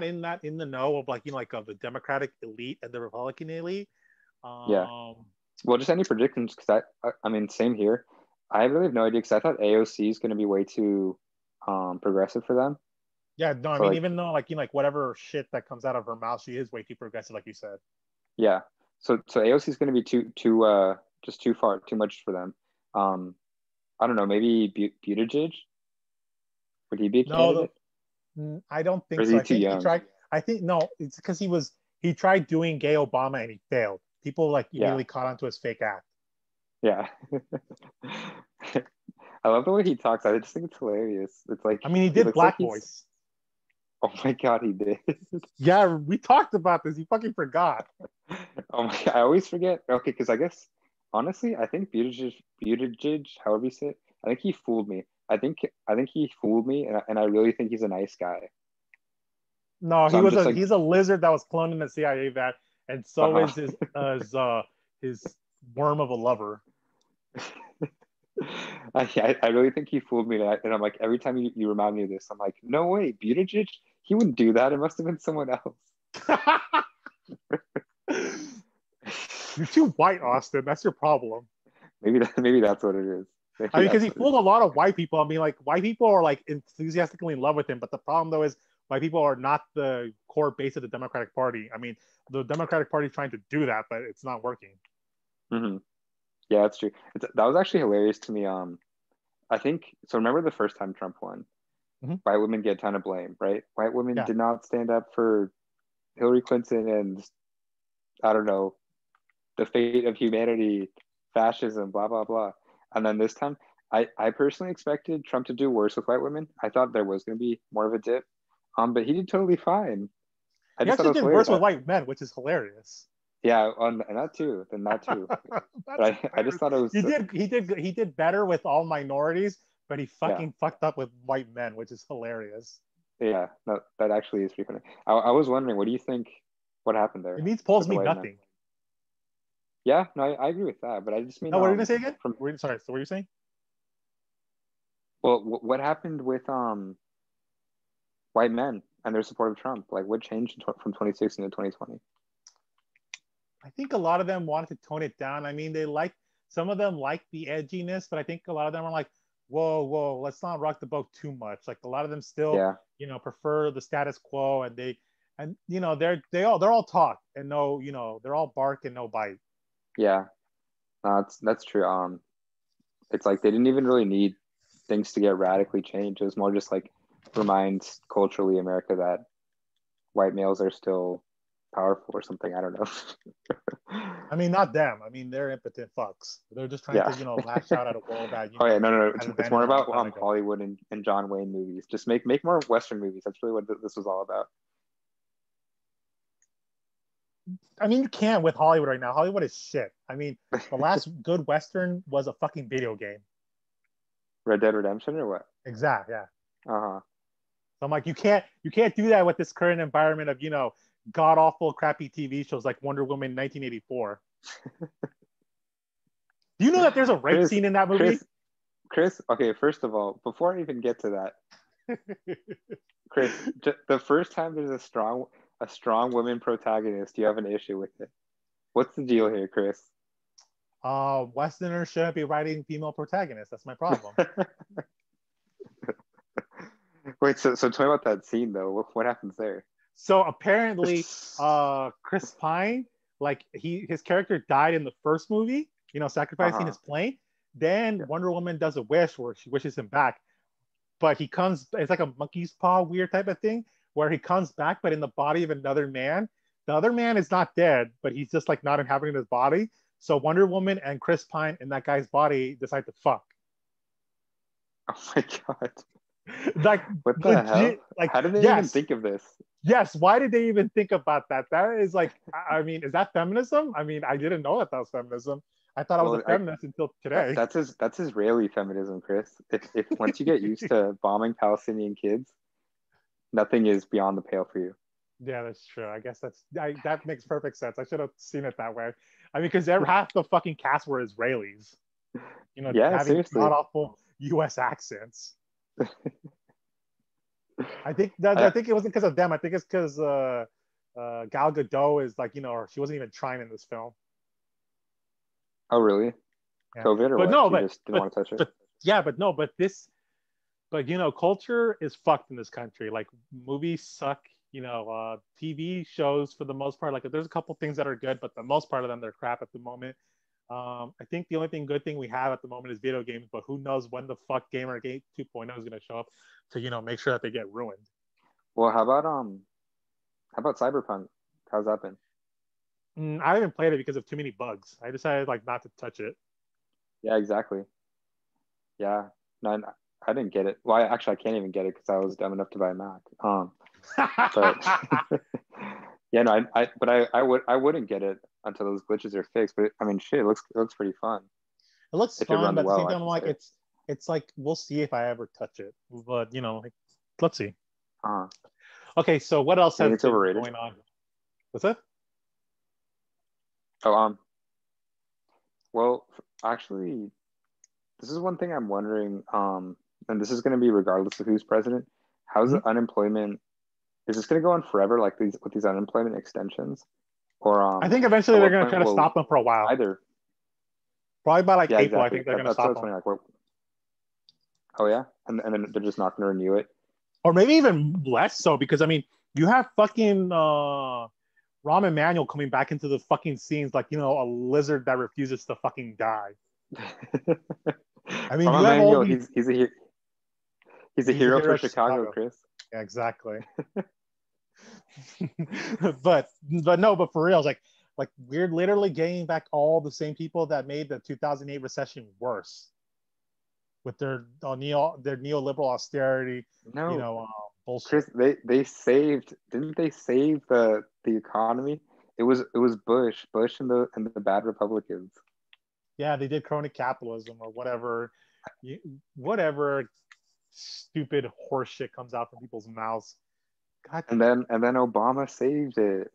in the know of like of the Democratic elite and the Republican elite. Yeah. Well, just any predictions? Because I mean, same here. I really have no idea because I thought AOC is going to be way too progressive for them. Yeah, no, I So mean, even though like whatever shit that comes out of her mouth, she is way too progressive, like you said. Yeah. So AOC is going to be just too far, too much for them. I don't know. Maybe Buttigieg. Would he be a candidate? I don't Or think is so. he I too think he young? tried. I think no, it's because he tried doing gay Obama and he failed. People like Yeah. immediately caught onto his fake act. Yeah. I love the way he talks. I just think it's hilarious. It's like I mean, he he did looks like black he's. voice. Oh my God, he did. Yeah, we talked about this. You fucking forgot. Oh my God, I always forget. Okay, because I guess honestly, I think Buttigieg, however you say it, I think he fooled me. I think he fooled me, and I really think he's a nice guy. No, So I'm just like, he's a lizard that was cloned in the CIA vat, and so is his worm of a lover. I really think he fooled me, and I'm like, every time you remind me of this, I'm like, no way, Buttigieg, he wouldn't do that. It must have been someone else. You're too white, Austin. That's your problem. Maybe that's what it is. Maybe I mean, because that's he what it fooled a lot of white people. I mean, like white people are like enthusiastically in love with him, but the problem though is white people are not the core base of the Democratic Party. I mean, the Democratic Party is trying to do that, but it's not working. Mm-hmm. Yeah, that's true. That was actually hilarious to me. I think so. Remember the first time Trump won, white women get a ton of blame, right? White women did not stand up for Hillary Clinton and I don't know the fate of humanity, fascism, blah blah blah. And then this time, I personally expected Trump to do worse with white women. I thought there was going to be more of a dip, but he did totally fine. I He just thought actually it was did hilarious. worse with white men, which is hilarious. Yeah, and that too. Then that too. But I just thought it was. He did better with all minorities, but he fucking fucked up with white men, which is hilarious. Yeah, no, that actually is pretty funny. I was wondering, what do you think? What happened there? It means polls with the mean white men? nothing. Yeah, no, I agree with that, but I just mean. No, what are you gonna say again? Sorry, so what are you saying? Well, what happened with white men and their support of Trump? Like, what changed from 2016 to 2020? I think a lot of them wanted to tone it down. I mean, some of them like the edginess, but I think a lot of them are like, whoa, let's not rock the boat too much. Like a lot of them still, prefer the status quo, and they're all talk and no, they're all bark and no bite. Yeah, that's true. It's like they didn't even really need things to get radically changed. It was more just like reminds culturally America that white males are still powerful or something. I don't know. I mean, not them. I mean, they're impotent fucks. They're just trying Yeah. to, lash out at a world that, Oh yeah, no. has It's more abandoned them about a while ago. Hollywood and John Wayne movies. Just make more Western movies. That's really what this was all about. I mean, you can't with Hollywood right now. Hollywood is shit. I mean, the last good Western was a fucking video game. Red Dead Redemption or what? Exactly. Yeah. Uh-huh. So I'm like, you can't do that with this current environment of, god awful crappy TV shows like Wonder Woman 1984. Do you know that there's a rape scene in that movie? Chris, okay, first of all, before I even get to that, Chris, the first time there's a strong woman protagonist, you have an issue with it. What's the deal here, Chris? Westerners shouldn't be writing female protagonists. That's my problem. Wait, so tell me about that scene though. What happens there? So apparently, Chris Pine, like his character died in the first movie, sacrificing his plane. Then Wonder Woman does a wish where she wishes him back, but he comes. It's like a monkey's paw weird type of thing where he comes back, but in the body of another man. The other man is not dead, but he's just like not inhabiting his body. So Wonder Woman and Chris Pine in that guy's body decide to fuck. Oh my god! Like what the hell? Like, how did they even think of this? Yes, why did they even think about that? That is like, I mean, is that feminism? I mean, I didn't know that was feminism. I thought I was a feminist until today. That's Israeli feminism, Chris. If once you get used to bombing Palestinian kids, nothing is beyond the pale for you. Yeah, that's true. I guess that makes perfect sense. I should have seen it that way. I mean, because half the fucking cast were Israelis. Yeah, having seriously. god awful U.S. accents. I think it wasn't because of them. I think it's because Gal Gadot is like, she wasn't even trying in this film. Oh, really? Yeah. COVID or but what? No, you just didn't want to touch it. But culture is fucked in this country. Like movies suck. TV shows for the most part. Like there's a couple things that are good, but the most part of them they're crap at the moment. I think the only good thing we have at the moment is video games, but who knows when the fuck Gamergate 2.0 is going to show up to make sure that they get ruined. Well, how about Cyberpunk? How's that been? I haven't played it because of too many bugs. I decided like not to touch it. Yeah, exactly. Yeah, no, I didn't get it. Well, I can't even get it because I was dumb enough to buy a Mac. But yeah, no, I wouldn't get it until those glitches are fixed. But I mean, shit, it looks pretty fun. It looks fun, but at the same time, like it's like we'll see if I ever touch it. But let's see. Okay, so what else has been going on? What's that? Oh, well, actually, this is one thing I'm wondering. And this is going to be regardless of who's president. How's the unemployment? Is this going to go on forever, like with these unemployment extensions? Or I think eventually they're going to try to stop them for a while. Probably by like April, exactly. I think they're going to stop them. Oh yeah, and then they're just not going to renew it. Or maybe even less so, because I mean, you have fucking Rahm Emanuel coming back into the fucking scenes like a lizard that refuses to fucking die. I mean, Rahm Emanuel, he's a hero for Chicago, Chris. Yeah, exactly. but for real, like we're literally getting back all the same people that made the 2008 recession worse with their neoliberal austerity. Bullshit. Chris, they saved, didn't they save the economy? It was Bush and the bad Republicans. Yeah, they did crony capitalism or whatever stupid horse shit comes out from people's mouths. God. And then Obama saved it.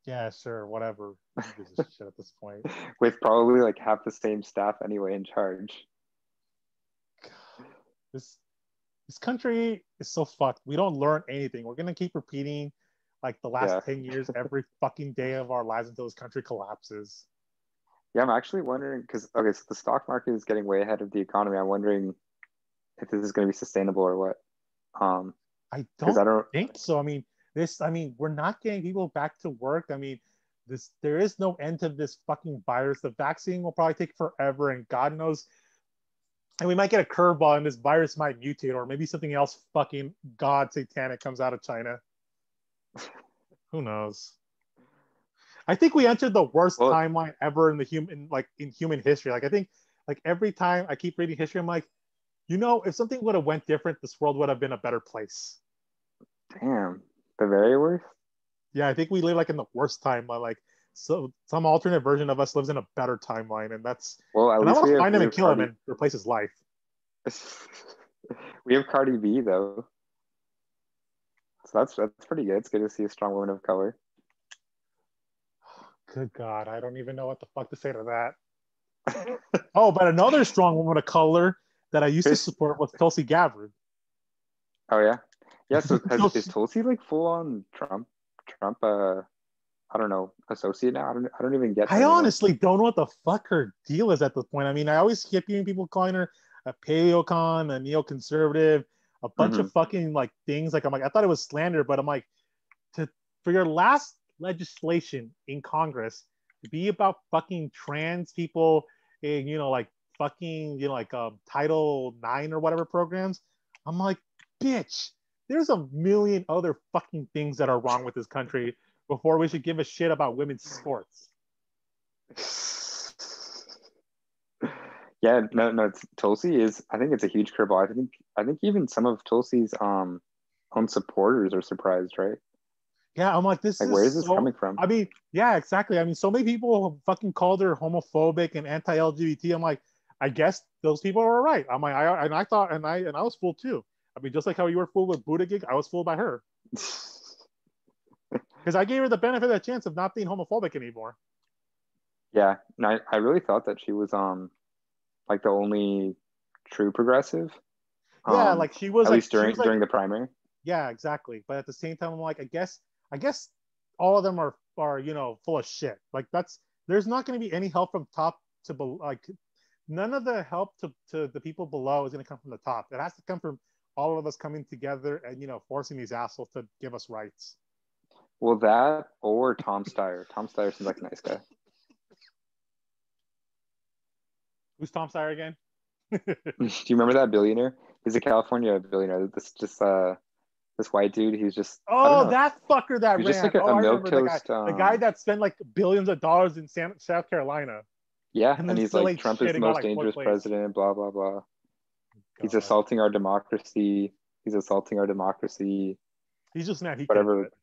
Yeah, sure, whatever. Shit at this point. With probably like half the same staff anyway in charge. God, this country is so fucked. We don't learn anything. We're gonna keep repeating like the last 10 years every fucking day of our lives until this country collapses. Yeah, I'm actually wondering because so the stock market is getting way ahead of the economy. I'm wondering if this is going to be sustainable or what. I don't think so. I mean, we're not getting people back to work. I mean, there is no end to this fucking virus. The vaccine will probably take forever, and God knows And we might get a curveball and this virus might mutate, or maybe something else fucking god satanic comes out of China. Who knows? I think we entered the worst Well, timeline ever in the human like in human history. Like I think like every time I keep reading history, I'm like, if something would have went different, this world would have been a better place. damn, the very worst. Yeah, I think we live like in the worst timeline. Like so some alternate version of us lives in a better timeline, Well, at and I least want we to have find him we and have kill him Cardi. and replace his life. We have Cardi B though, so that's pretty good. It's good to see a strong woman of color. Good God, I don't even know what the fuck to say to that. Oh, but another strong woman of color that I used to Chris, support was Tulsi Gabbard. oh yeah, yeah. So So is Tulsi like full on Trump? Trump, I don't know, associate now. I don't even get her I anymore. honestly don't know what the fuck her deal is at this point. I mean, I always keep hearing people calling her a paleocon, a neoconservative, a bunch Hmm. of fucking like things. Like I'm like, I thought it was slander, but I'm like, to for your last legislation in Congress to be about fucking trans people in like fucking like Title IX or whatever programs. I'm like, bitch, there's a million other fucking things that are wrong with this country before we should give a shit about women's sports. Yeah, no. Tulsi is. I think it's a huge curveball. I think even some of Tulsi's own supporters are surprised, right? Yeah, I'm like, this Like, is where is this so. coming from? I mean, yeah, exactly. I mean, so many people fucking called her homophobic and anti-LGBT. I'm like, I guess those people are right. I'm like, I thought, and I was fooled too. I mean, just like how you were fooled with Buddha Gig, I was fooled by her because I gave her the benefit of the chance of not being homophobic anymore. Yeah, and I really thought that she was like the only true progressive, Yeah, like at least she was like, during the primary. yeah, exactly. But at the same time, I'm like, I guess all of them are full of shit. Like there's not going to be any help from top to like none of the help to the people below is going to come from the top. It has to come from all of us coming together and forcing these assholes to give us rights. Well, that or Tom Steyer. Tom Steyer seems like a nice guy. Who's Tom Steyer again? Do you remember that billionaire? He's a California billionaire. This white dude. He's just, I don't Oh, know. that fucker that He's just ran. like Oh, a I milk remember the guy. toast. The guy that spent like billions of dollars in South Carolina Yeah, and and then he's still like, ate Trump shit is the and got most like fourth dangerous place. president. Blah blah blah. He's God, assaulting our democracy. He's assaulting our democracy. he's just mad he can't do Whatever. it.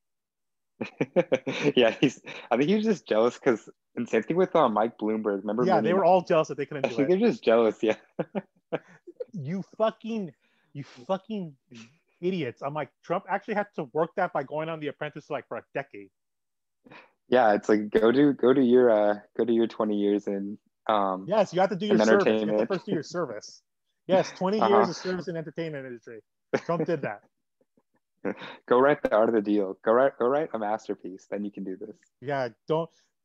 Yeah, I think he was just jealous because, and same thing with Mike Bloomberg. Remember Yeah, they Mini were Mike? all jealous that they couldn't I do think it. they're just jealous. Yeah. You fucking, you fucking idiots. I'm like, Trump actually had to work that by going on The Apprentice like for a decade. Yeah, it's like go to your 20 years Yes, you have to do your in service. You have to entertainment. first do your service. Yes, 20 years Uh-huh. of service in entertainment industry. Trump did that. Go write the art of the deal. Go write a masterpiece. Then you can do this. Yeah,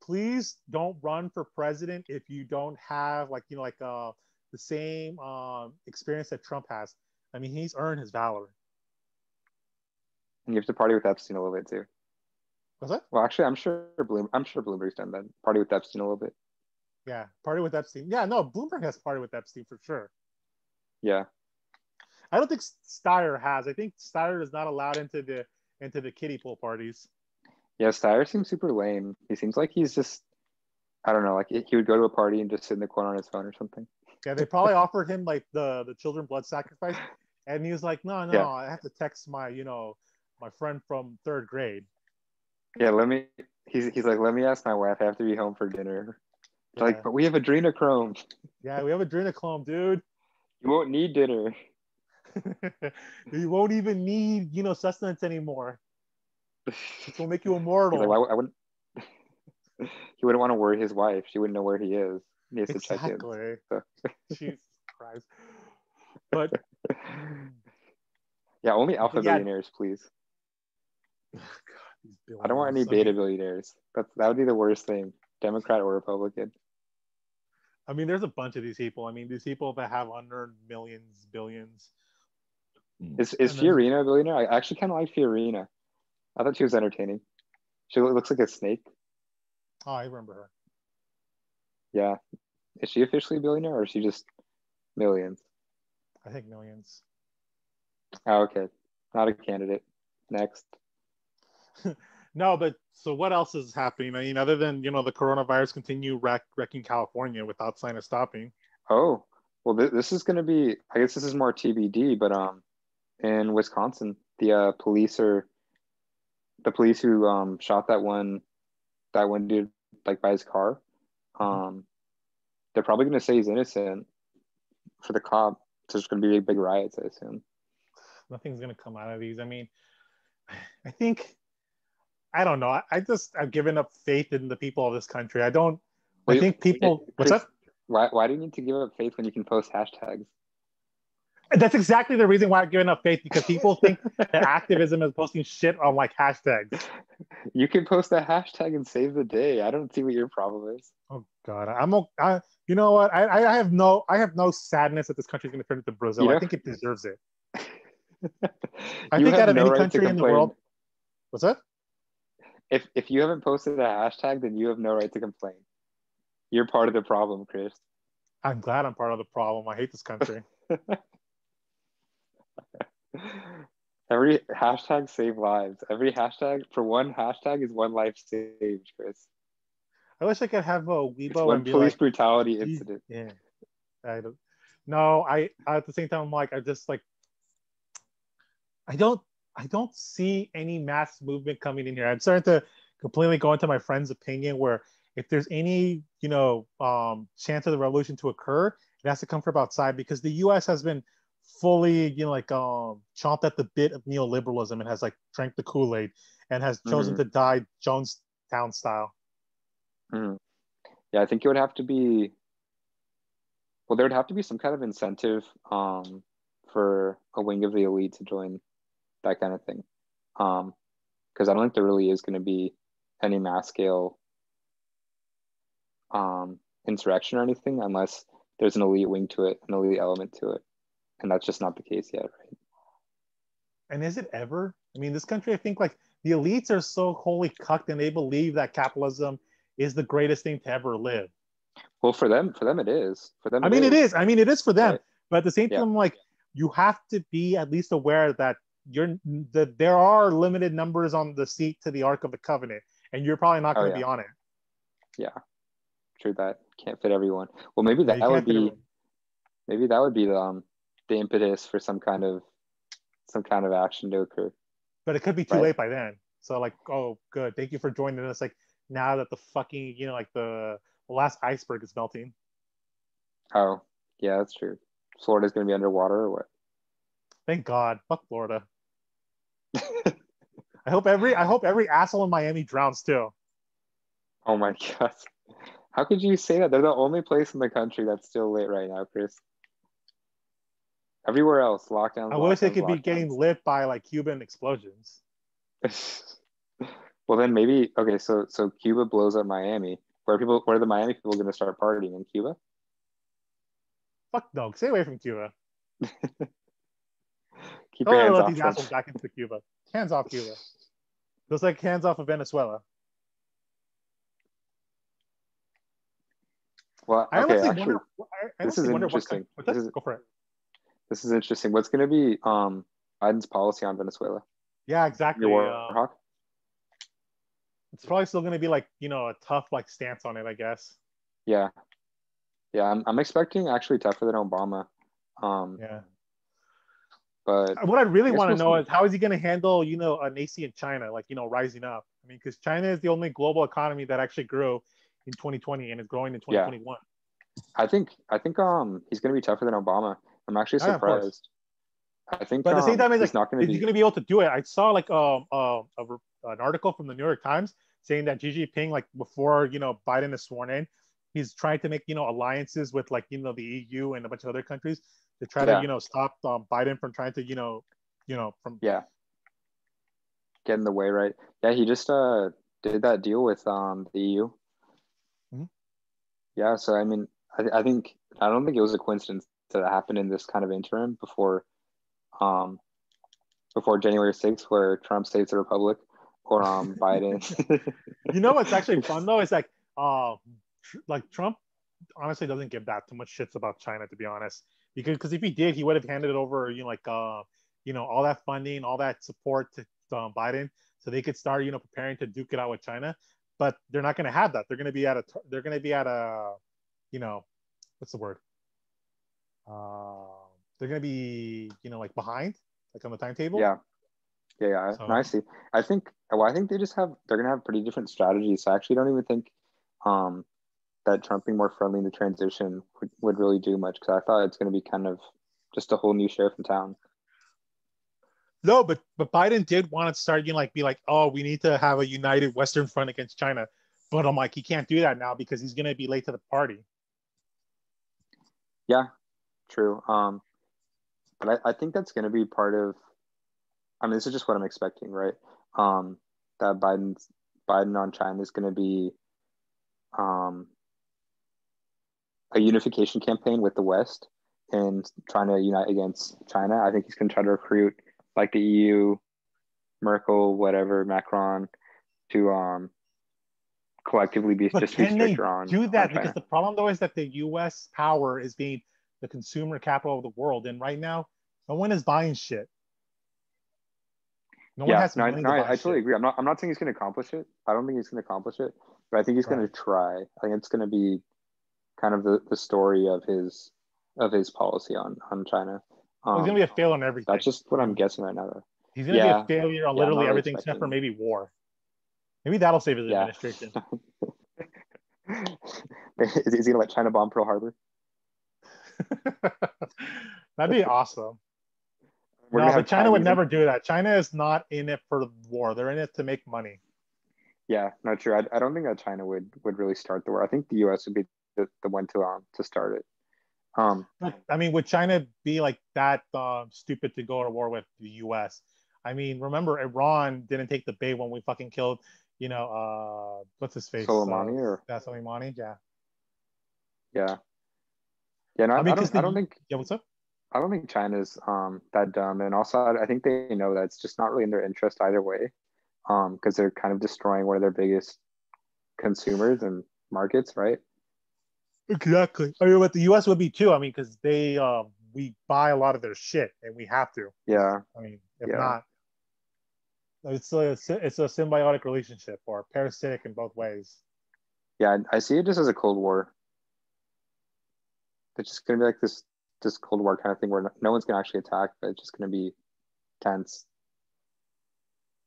please don't run for president if you don't have like the same experience that Trump has. I mean, he's earned his valor. And you have to party with Epstein a little bit too. Was that? Well, actually, I'm sure Bloomberg's done that. Party with Epstein a little bit. Yeah, party with Epstein. Yeah, no, Bloomberg has party with Epstein for sure. Yeah. I don't think Steyer has. I think Steyer is not allowed into the kiddie pool parties. Yeah, Steyer seems super lame. He seems like he's just, I don't know, like he would go to a party and just sit in the corner on his phone or something. Yeah, they probably offered him like the children blood sacrifice, and he was like, no, Yeah. I have to text my friend from third grade. Yeah, he's like, let me ask my wife. I have to be home for dinner. They're like, Yeah, but we have adrenochrome. yeah, we have adrenochrome, dude. You won't need dinner. You won't even need sustenance anymore. This will make you He's like, immortal. why I wouldn't he wouldn't want to worry his wife. She wouldn't know where he is. He has to check in. Exactly. So. Jesus Christ. But Yeah, only alpha yeah, billionaires, please. God, these I don't want any billionaires. beta billionaires. That would be the worst thing, Democrat or Republican. I mean, there's a bunch of these people. I mean, these people that have unearned millions, billions. Is And then, Fiorina a billionaire? I actually kind of like Fiorina. I thought she was entertaining. She looks like a snake. oh, I remember her. Yeah. Is she officially a billionaire or is she just millions? I think millions. Oh, okay. Not a candidate. Next. No, but so what else is happening? I mean, other than the coronavirus continue wrecking California without sign of stopping. Oh, well, this is going to be. I guess this is more TBD, but in Wisconsin, the police who shot that one dude like by his car, um, they're probably going to say he's innocent for the cop. So there's going to be big riots, I assume. Nothing's gonna come out of these. I mean, I think I don't know. I've given up faith in the people of this country. I don't. I Wait, think people. What's Chris, that? why do you need to give up faith when you can post hashtags? That's exactly the reason why I've given up faith, because people think that activism is posting shit on like hashtags. You can post a hashtag and save the day. I don't see what your problem is. Oh God, you know what? I have no sadness that this country is going to turn into Brazil. You know, I think it deserves it. I you think have out of no any right to country in the complain. world. What's that? If you haven't posted a hashtag, then you have no right to complain. You're part of the problem, Chris. I'm glad I'm part of the problem. I hate this country. Every hashtag save lives. Every hashtag for one hashtag is one life saved, Chris. I wish I could have a It's Weibo one and be police like, brutality incident. yeah. I don't. No, I at the same time I'm like I just like I don't see any mass movement coming in here. I'm starting to completely go into my friend's opinion where if there's any chance of the revolution to occur, it has to come from outside, because the U.S. has been fully chomped at the bit of neoliberalism and has like drank the Kool-Aid and has chosen to die Jonestown style. Yeah, I think it would have to be. Well, there would have to be some kind of incentive for a wing of the elite to join that kind of thing, because I don't think there really is going to be any mass scale insurrection or anything unless there's an elite wing to it, an elite element to it, and that's just not the case yet, right? And is it ever? I mean, this country, I think like the elites are so wholly cucked and they believe that capitalism is the greatest thing to ever live. Well, for them it is. For them, I mean, it is. I mean, it is for them. Right. But at the same time, like you have to be at least aware that there are limited numbers on the seat to the Ark of the Covenant, and you're probably not going to be on it. Yeah, true that. Can't fit everyone. Well, maybe that would be the impetus for some kind of action to occur. But it could be too late by then. So like, oh, good. Thank you for joining us. Like now that the fucking like the last iceberg is melting. Oh, yeah, that's true. Florida's going to be underwater or what? Thank God. Fuck Florida. I hope every asshole in Miami drowns too. Oh my God. How could you say that? They're the only place in the country that's still lit right now, Chris. Everywhere else, lockdowns. I wish they could be getting lit by like Cuban explosions. Well, then maybe okay. So Cuba blows up Miami. Where are the Miami people going to start partying in Cuba? Fuck no! Stay away from Cuba. Keep your hands off these assholes back into Cuba. Hands off Cuba. Just like hands off of Venezuela. Well, okay, actually, this is interesting. Go for it. This is interesting. What's going to be Biden's policy on Venezuela? Yeah, exactly. Warhawk? It's probably still going to be like a tough like stance on it, I guess. Yeah. I'm expecting actually tougher than Obama. Yeah. But what I really want to know is how is he going to handle a nascent China, like rising up. I mean, because China is the only global economy that actually grew in 2020 and is growing in 2021. I think he's going to be tougher than Obama. I'm actually surprised. I think, but at the same time, he's not going to be. He's going to be able to do it. I saw like an article from the New York Times saying that Xi Jinping, like before Biden is sworn in, he's trying to make alliances with like the EU and a bunch of other countries to try to stop Biden from trying to get in the way, right? Yeah, he just did that deal with the EU. Mm-hmm. Yeah, so I mean, I don't think it was a coincidence that it happened in this kind of interim before January 6th, where Trump saves the republic, or Biden. What's actually fun though is like Trump honestly doesn't give that too much shits about China, to be honest, because if he did, he would have handed it over, all that funding, all that support to Biden, so they could start, preparing to duke it out with China. But they're not going to have that. They're going to be at a, what's the word? They're going to be, like behind, like on the timetable. Yeah. So. No, I see. I think they're going to have pretty different strategies. So I actually don't even think that Trump being more friendly in the transition would really do much, because I thought it's going to be kind of just a whole new sheriff in town. No, but Biden did want to start, be like, oh, we need to have a united Western front against China. But I'm like, he can't do that now because he's going to be late to the party. Yeah, true. But I think that's going to be part of, I mean, this is just what I'm expecting, right? That Biden on China is going to be a unification campaign with the West and trying to unite against China. I think he's going to try to recruit like the EU, Merkel, whatever, Macron, to collectively be stricter on. Do that? On because the problem though is that the U.S. power is being the consumer capital of the world, and right now, no one is buying shit. No one has money to buy I totally agree. I'm not saying he's going to accomplish it. I don't think he's going to accomplish it, but I think he's going to try. I think it's going to be kind of the story of his policy on China. He's going to be a failure on everything. That's just what I'm guessing right now, though. He's going to be a failure on literally everything except for maybe war. Maybe that'll save his administration. Is he going to let China bomb Pearl Harbor? That'd be awesome. No, but China would never do that. China is not in it for war. They're in it to make money. Yeah, not true. I don't think that China would really start the war. I think the U.S. would be the one to start it. But, I mean, would China be like that stupid to go to war with the U.S.? I mean, remember, Iran didn't take the bait when we fucking killed, what's his face? Soleimani Soleimani, yeah. Yeah. No, I don't think. Yeah, what's up? I don't think China's that dumb, and also I think they know that it's just not really in their interest either way, because they're kind of destroying one of their biggest consumers and markets, right? Exactly. I mean, what the U.S. would be too. I mean, because we buy a lot of their shit, and we have to. Yeah. I mean, if not, it's a symbiotic relationship or parasitic in both ways. Yeah, I see it just as a Cold War. It's just gonna be like this Cold War kind of thing where no one's gonna actually attack, but it's just gonna be tense.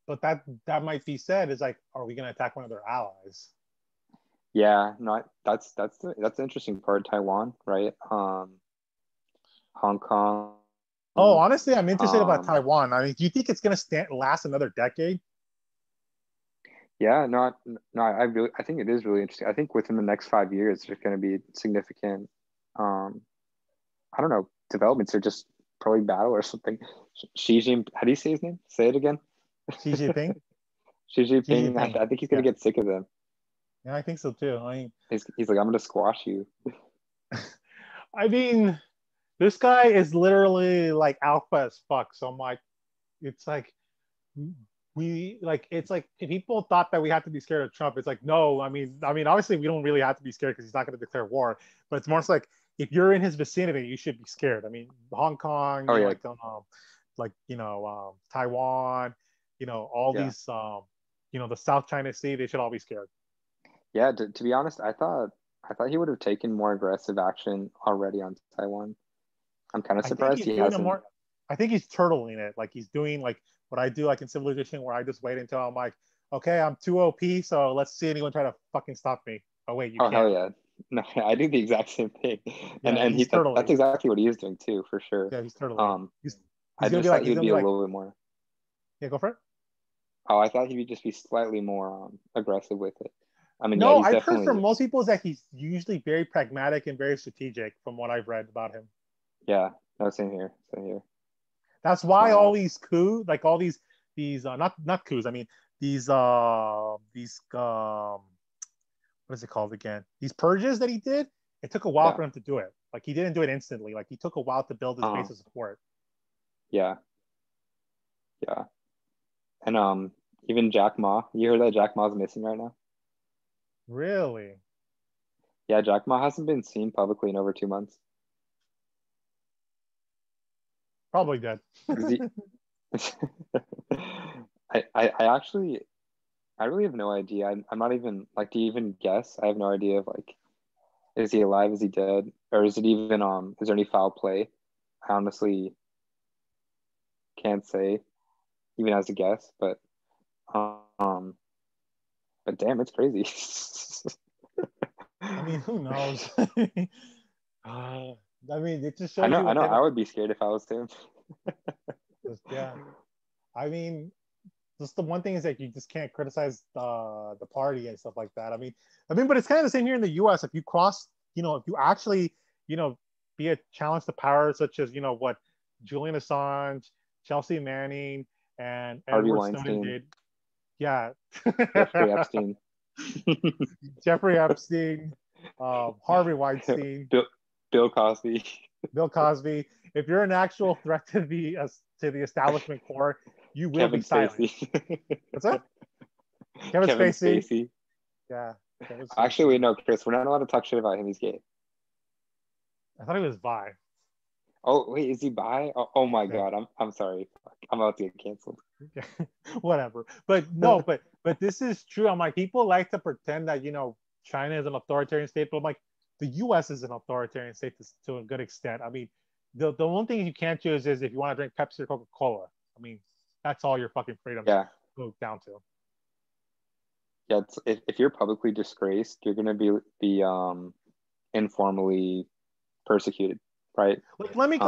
But that might be said is like, are we gonna attack one of their allies? Yeah, no, that's the interesting part. Taiwan, right? Hong Kong. Oh, honestly, I'm interested about Taiwan. I mean, do you think it's gonna last another decade? Yeah, I think it is really interesting. I think within the next 5 years, there's going to be significant, I don't know, developments or just probably battle or something. Xi Jinping, how do you say his name? Say it again. Xi Jinping. Xi Jinping. I think he's going to get sick of them. Yeah, I think so too. I mean, he's like, I'm going to squash you. I mean, this guy is literally like alpha as fuck. So I'm like, it's like it's like if people thought that we have to be scared of Trump, it's like no. I mean, obviously we don't really have to be scared because he's not going to declare war. But it's more like if you're in his vicinity, you should be scared. I mean, Hong Kong, Taiwan, all these, the South China Sea, they should all be scared. Yeah, to be honest, I thought he would have taken more aggressive action already on Taiwan. I'm kind of surprised he hasn't. I think he's turtling it. Like he's doing like what I do like in Civilization, where I just wait until I'm like, okay, I'm too OP, so let's see anyone try to fucking stop me. Oh wait, you can't. Hell yeah. No, I do the exact same thing. And that's exactly what he is doing too, for sure. Yeah, he's turtling. He's I just thought he'd be a little bit more. Yeah, go for it. Oh, I thought he would just be slightly more aggressive with it. I mean, no, I've heard from most people is that he's usually very pragmatic and very strategic from what I've read about him. Yeah, no, same here. That's why all these coups, like all these not coups. I mean these what is it called again? These purges that he did. It took a while for him to do it. Like he didn't do it instantly. Like he took a while to build his base of support. Yeah. And even Jack Ma. You heard that Jack Ma's missing right now? Really? Yeah, Jack Ma hasn't been seen publicly in over 2 months. Probably dead. Is he? I actually I really have no idea. I'm not even like to even guess. I have no idea of like, is he alive? Is he dead? Or is it even is there any foul play? I honestly can't say, even as a guess, um but damn, it's crazy. I mean, who knows? I mean, it just I shows know you I what know type I of would be scared if I was him. yeah. I mean, just the one thing is that you just can't criticize the party and stuff like that. But it's kind of the same here in the U.S. If you cross, if you actually, be a challenge to power, such as what Julian Assange, Chelsea Manning, and Harvey Edward Snowden Weinstein, did, yeah, Jeffrey Epstein, Jeffrey Epstein, Harvey Weinstein, Bill, Bill Cosby, Bill Cosby. If you're an actual threat to the establishment core, you will be Kevin silenced. Spacey, What's that? Kevin Kevin Spacey. Spacey. Yeah. Kevin Actually, Spacey. wait, no, Chris, we're not allowed to talk shit about him. He's gay. I thought he was bi. Oh wait, is he bi? Oh my Yeah. God, I'm sorry. I'm about to get canceled. Whatever. But no, but this is true. I'm like, people like to pretend that China is an authoritarian state, but I'm like, the U.S. is an authoritarian state to a good extent. I mean, the one thing you can't choose is if you want to drink Pepsi or Coca-Cola. I mean, that's all your fucking freedoms Yeah, go down to. yeah. If you're publicly disgraced, you're gonna be informally persecuted, right? Like, Um, let me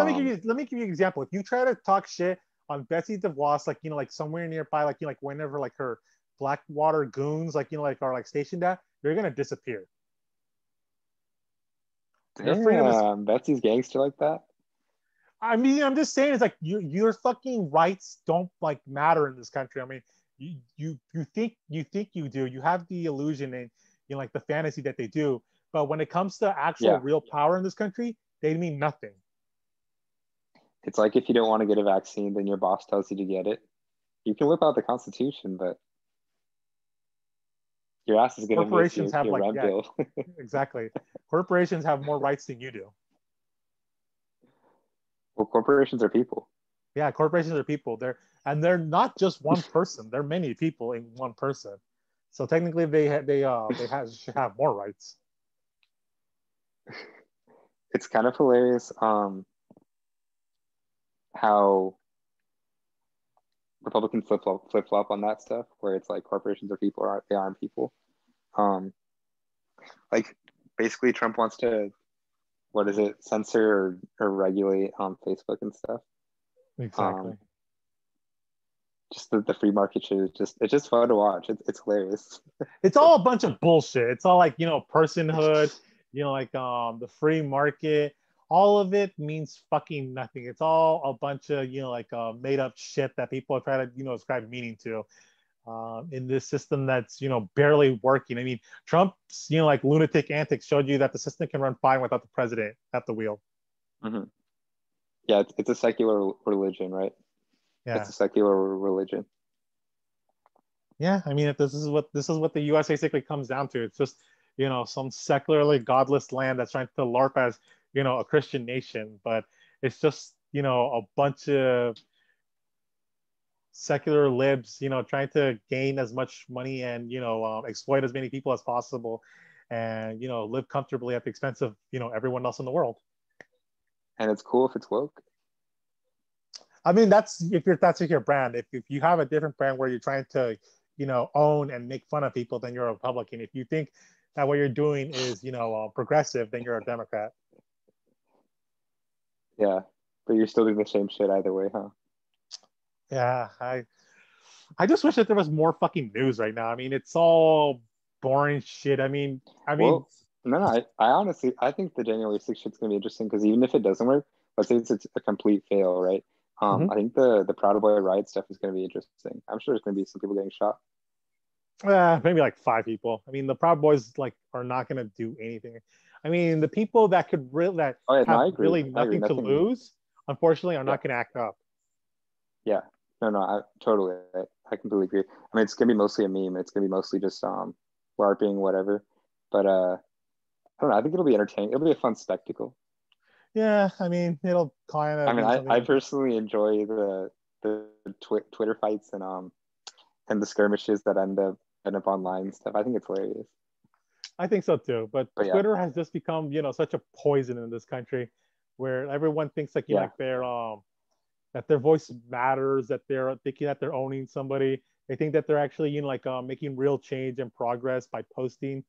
give you an example. If you try to talk shit on Betsy DeVos, like like somewhere nearby, like like whenever like her Blackwater goons, like like are like stationed at, you're gonna disappear. Your freedom is. damn, Betsy's gangster like that. I mean, I'm just saying, it's like your fucking rights don't like matter in this country. I mean, you think you do. You have the illusion and like the fantasy that they do, but when it comes to actual Yeah, real power in this country, they mean nothing. it's like if you don't want to get a vaccine, then your boss tells you to get it. You can whip out the Constitution, but your ass is gonna miss Corporations your have like rent yeah, bill. exactly. Corporations have more rights than you do. Well, corporations are people. Yeah, corporations are people. They're not just one person. They're many people in one person. So technically, should have more rights. It's kind of hilarious how Republicans flip flop on that stuff, where it's like corporations are people, or they aren't people. Um, like basically, Trump wants to, what is it, censor or regulate on Facebook and stuff. Exactly. Um, just the free market shit is just fun to watch. It's hilarious. It's all a bunch of bullshit. It's all like personhood, like the free market. All of it means fucking nothing. It's all a bunch of like made up shit that people try to ascribe meaning to. In this system that's barely working. I mean, Trump's like lunatic antics showed you that the system can run fine without the president at the wheel. Mm-hmm. Yeah, it's a secular religion, right? Yeah, It's a secular religion. yeah. I mean, if this is what the U.S. basically comes down to. It's just some secularly godless land that's trying to LARP as a Christian nation, but it's just a bunch of secular libs, trying to gain as much money and exploit as many people as possible, and live comfortably at the expense of everyone else in the world. And it's cool if it's woke. I mean, that's your brand. If you have a different brand where you're trying to own and make fun of people, then you're a Republican. If you think that what you're doing is progressive, then you're a Democrat. Yeah, but you're still doing the same shit either way, huh? Yeah, I just wish that there was more fucking news right now. I mean, it's all boring shit. I mean, Well, no, I honestly, I think the January 6th shit's gonna be interesting because even if it doesn't work, let's say it's a complete fail, right? mhm. I think the Proud Boy riot stuff is gonna be interesting. I'm sure there's gonna be some people getting shot. Maybe like 5 people. I mean, the Proud Boys like are not going to do anything. I mean, the people that could really that Oh yeah, no, have I agree. really I agree. nothing to Nothing. lose, unfortunately, are Yeah, not going to act up. yeah. No, I totally, I completely agree. I mean, it's gonna be mostly a meme. It's gonna be mostly just LARPing, whatever. But I don't know. I think it'll be entertaining. It'll be a fun spectacle. Yeah, I mean, it'll kind I of mean, be something I like that. personally enjoy the Twitter fights and the skirmishes that end up online and stuff. I think it's hilarious. I think so too. But But yeah, Twitter has just become, such a poison in this country, where everyone thinks like yeah, like that their voice matters, that they're thinking that they're owning somebody. They think that they're actually making real change and progress by posting.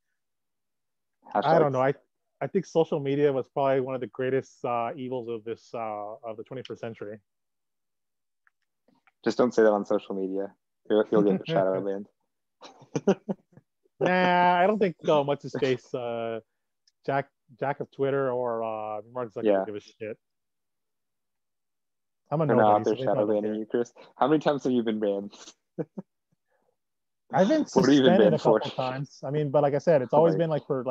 I don't know. hashtags. I think social media was probably one of the greatest evils of this of the 21st century. Just don't say that on social media. You'll get shadow banned. Nah, I don't think much his face Jack Jack of Twitter or Mark Zuckerberg Yeah, give a shit. I'm a we're not out nobody, there so they shadow probably don't banning care. you, Chris. How many times have you been banned? I've been What have you been suspended a banned for? couple times. I mean, but like I said, it's Oh always my, been like for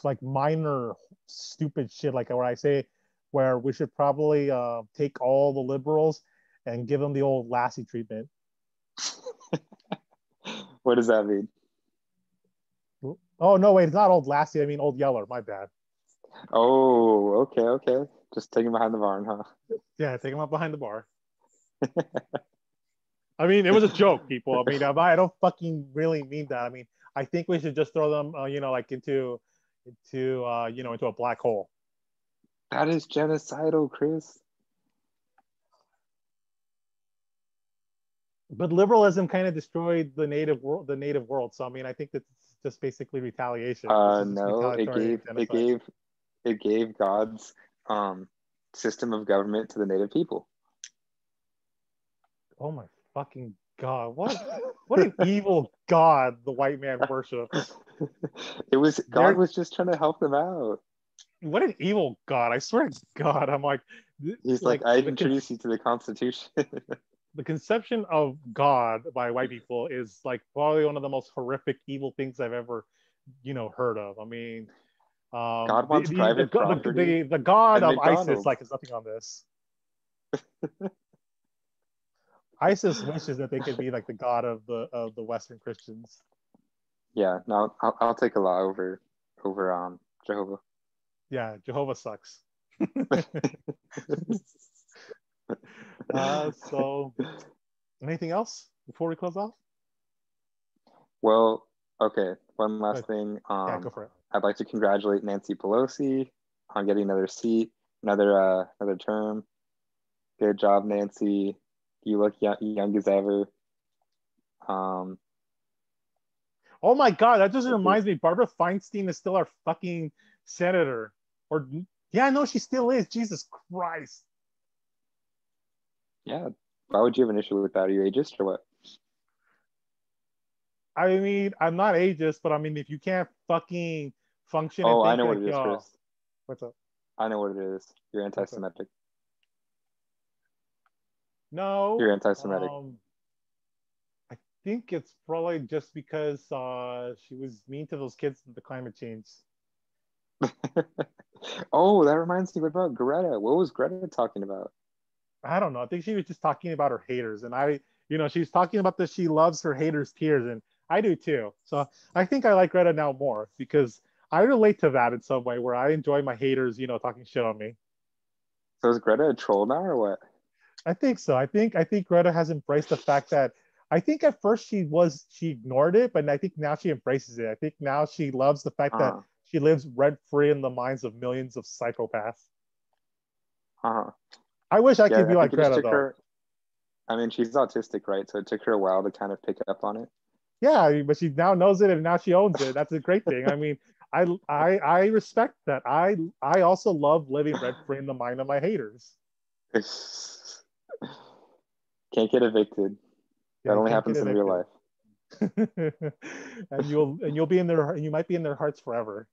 like minor stupid shit, like where I say where we should probably take all the liberals and give them the old Lassie treatment. what does that mean? Oh no, wait, it's not old Lassie. I mean old Yeller. My bad. Oh, okay, okay. Just taking behind the barn, huh? Yeah, take him up behind the bar. I mean, it was a joke, people. I mean, I don't fucking really mean that. I mean, I think we should just throw them, like into a black hole. That is genocidal, Chris. But liberalism kind of destroyed the native world. So I mean, I think that's just basically retaliation. This is just No, retaliatory genocide. it gave God's um system of government to the native people. Oh my fucking god! What an evil god the white man worships. It was God They're was just trying to help them out. what an evil god! I swear to God, I'm He's like, like I introduced you to the Constitution. the conception of God by white people is like probably one of the most horrific, evil things I've ever, heard of. I mean, God wants private property the God and of ISIS McDonald's. like is nothing on this. ISIS wishes that they could be like the God of the Western Christians. Yeah, no, I'll take a law over Jehovah. Yeah, Jehovah sucks. So anything else before we close off? Well, okay. One But last thing. yeah, go for it. I'd like to congratulate Nancy Pelosi on getting another seat, another term. Good job, Nancy. You look young as ever. Um, Oh my God, that just thank you. reminds me. Barbara Feinstein is still our fucking senator. Or yeah, no, she still is. Jesus Christ. Yeah. Why would you have an issue with that? Are you ageist or what? I mean, I'm not ageist, but I mean, if you can't fucking function and Oh, I think know what like, it is, yo, Chris. what's up? I know what it is. You're What's up? anti-Semitic. No, You're anti-Semitic. I think it's probably just because she was mean to those kids in the climate change. Oh, that reminds me. What about Greta? What was Greta talking about? I don't know. I think she was just talking about her haters, and she was talking about that she loves her haters' tears, and I do too. So I think I like Greta now more because I relate to that in some way, where I enjoy my haters, talking shit on me. So is Greta a troll now or what? I think so. I think Greta has embraced the fact that I think at first she ignored it, but I think now she embraces it. I think now she loves the fact that Uh-huh. she lives rent free in the minds of millions of psychopaths. Uh-huh. I wish I could Yeah, be I like think it just Greta took though. her. I mean, she's autistic, right? So it took her a while to kind of pick up on Yeah, but she now knows it and now she owns it. That's a great thing. I mean, I respect that. I also love living rent free in the mind of my haters. it. Can't get evicted. Yeah, That you only can't get happens in real evicted. life. And you'll be in their and you might be in their hearts forever.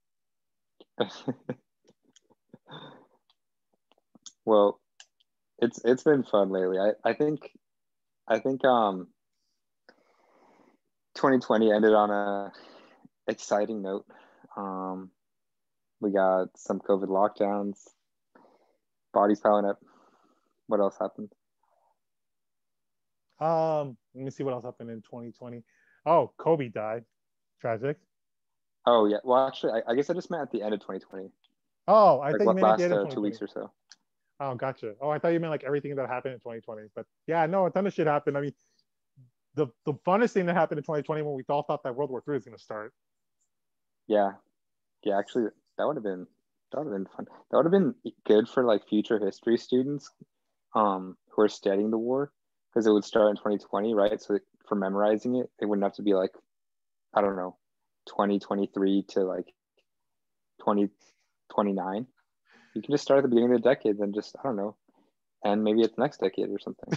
Well, it's been fun lately. I think 2020 ended on a exciting note. Um, we got some COVID lockdowns, bodies piling up. What else happened? Let me see what else happened in 2020. Oh, Kobe died. Tragic. Oh yeah. Well, actually, I guess I just meant at the end of 2020. Oh, I like thought you what meant it last did in 2 weeks 2020. or so. Oh, gotcha. Oh, I thought you meant like everything that happened in 2020. But yeah, no, a ton of shit happened. I mean, the funnest thing that happened in 2020 when we all thought that World War III was going to start. Yeah, yeah. Actually, that would have been fun. That would have been good for like future history students who are studying the war, because it would start in 2020, right? So for memorizing it, it wouldn't have to be like, I don't know, 2023 to like 2029. You can just start at the beginning of the decade, then just, I don't know, and maybe it's next decade or something.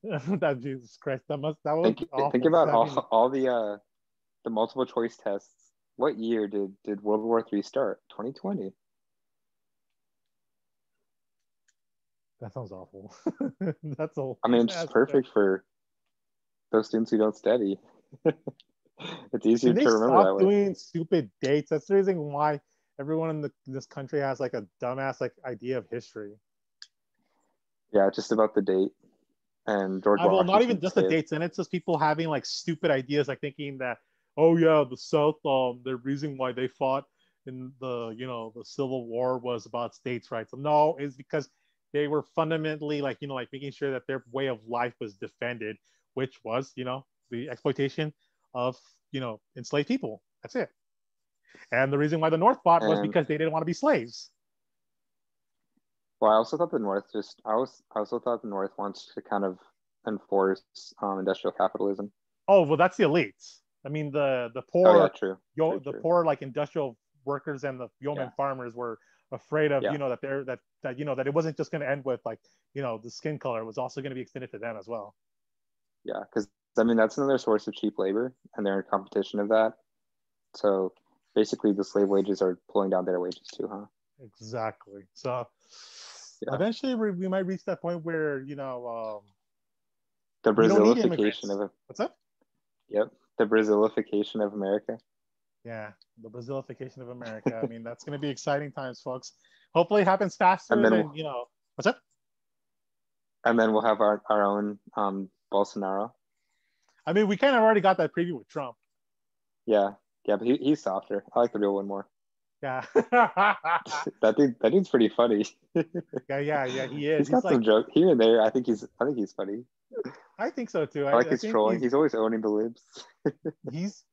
That Jesus Christ, that was Think awful. about I mean, all the multiple choice tests. What year did World War III start? 2020. that sounds awful. That's a I mean, it's that's, perfect for those students who don't study. It's can easier they to remember that stop way. doing stupid dates? That's the reason why everyone in this country has like a dumbass like idea of history. Yeah, just about the date and George Well, not even Washington's just the kid. dates, and it's just people having like stupid ideas, like thinking that, oh yeah, the South, the reason why they fought in the Civil War was about states' rights. No, it's because they were fundamentally like making sure that their way of life was defended, which was the exploitation of enslaved people. That's it. And the reason why the North fought was And because they didn't want to be slaves. well, I also thought the North just I also thought the North wants to kind of enforce industrial capitalism. Oh well, that's the elites. I mean, the Oh yeah, poor, true, true, the true. poor like industrial workers and the Yeah, yeoman farmers were afraid of yeah, that they're that it wasn't just going to end with like the skin color. It was also going to be extended to them as well. yeah. Because I mean that's another source of cheap labor, and they're in competition of that. So basically, the slave wages are pulling down their wages too, huh? Exactly. So Yeah. eventually we might reach that point where The we don't need Brazilification immigrants. of What's up? yep, the Brazilification of America. Yeah, the Brazilification of America. I mean, that's going to be exciting times, folks. Hopefully, it happens And faster then than what's up? we'll have our own Bolsonaro. I mean, we kind of already got that preview with Trump. Yeah, yeah, but he's softer. I like the real one more. Yeah. That dude's pretty funny. yeah, he is. He's He's got some like, joke here and there. I think he's funny. I think so too. I like I his think trolling. He's always owning the libs. he's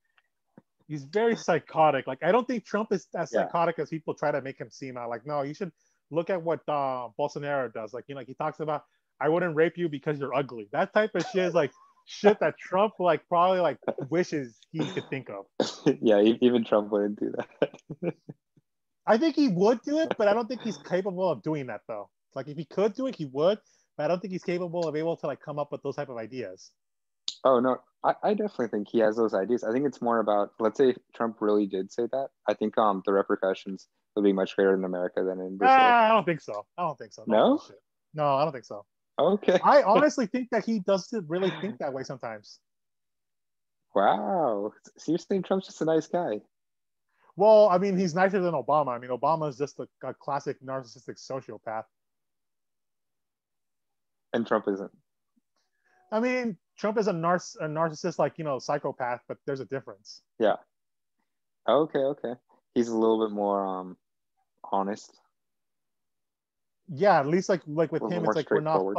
he's very psychotic. Like, I don't think Trump is as Yeah. psychotic as people try to make him seem out. Like, no, you should look at what Bolsonaro does. Like, he talks about, I wouldn't rape you because you're ugly. That type of shit is like shit that Trump like probably like wishes he could think of. Yeah, even Trump wouldn't do that. I think he would do it, but I don't think he's capable of doing that though. Like, if he could do it, he would, but I don't think he's capable of able to like come up with those type of ideas. Oh no, I definitely think he has those ideas. I think it's more about, let's say if Trump really did say that, I think the repercussions would be much greater in America than in Brazil. I don't think so. I don't think so. Don't No? bullshit. No, I don't think so. Okay. I honestly think that he doesn't really think that way sometimes. Wow. So you're saying Trump's just a nice guy. Well, I mean, he's nicer than Obama. I mean, Obama is just a classic narcissistic sociopath. And Trump isn't. I mean, Trump is a narcissist, like, psychopath, but there's a difference. Yeah. Okay, okay. He's a little bit more honest, Yeah, at least like a with little him, it's more like straightforward.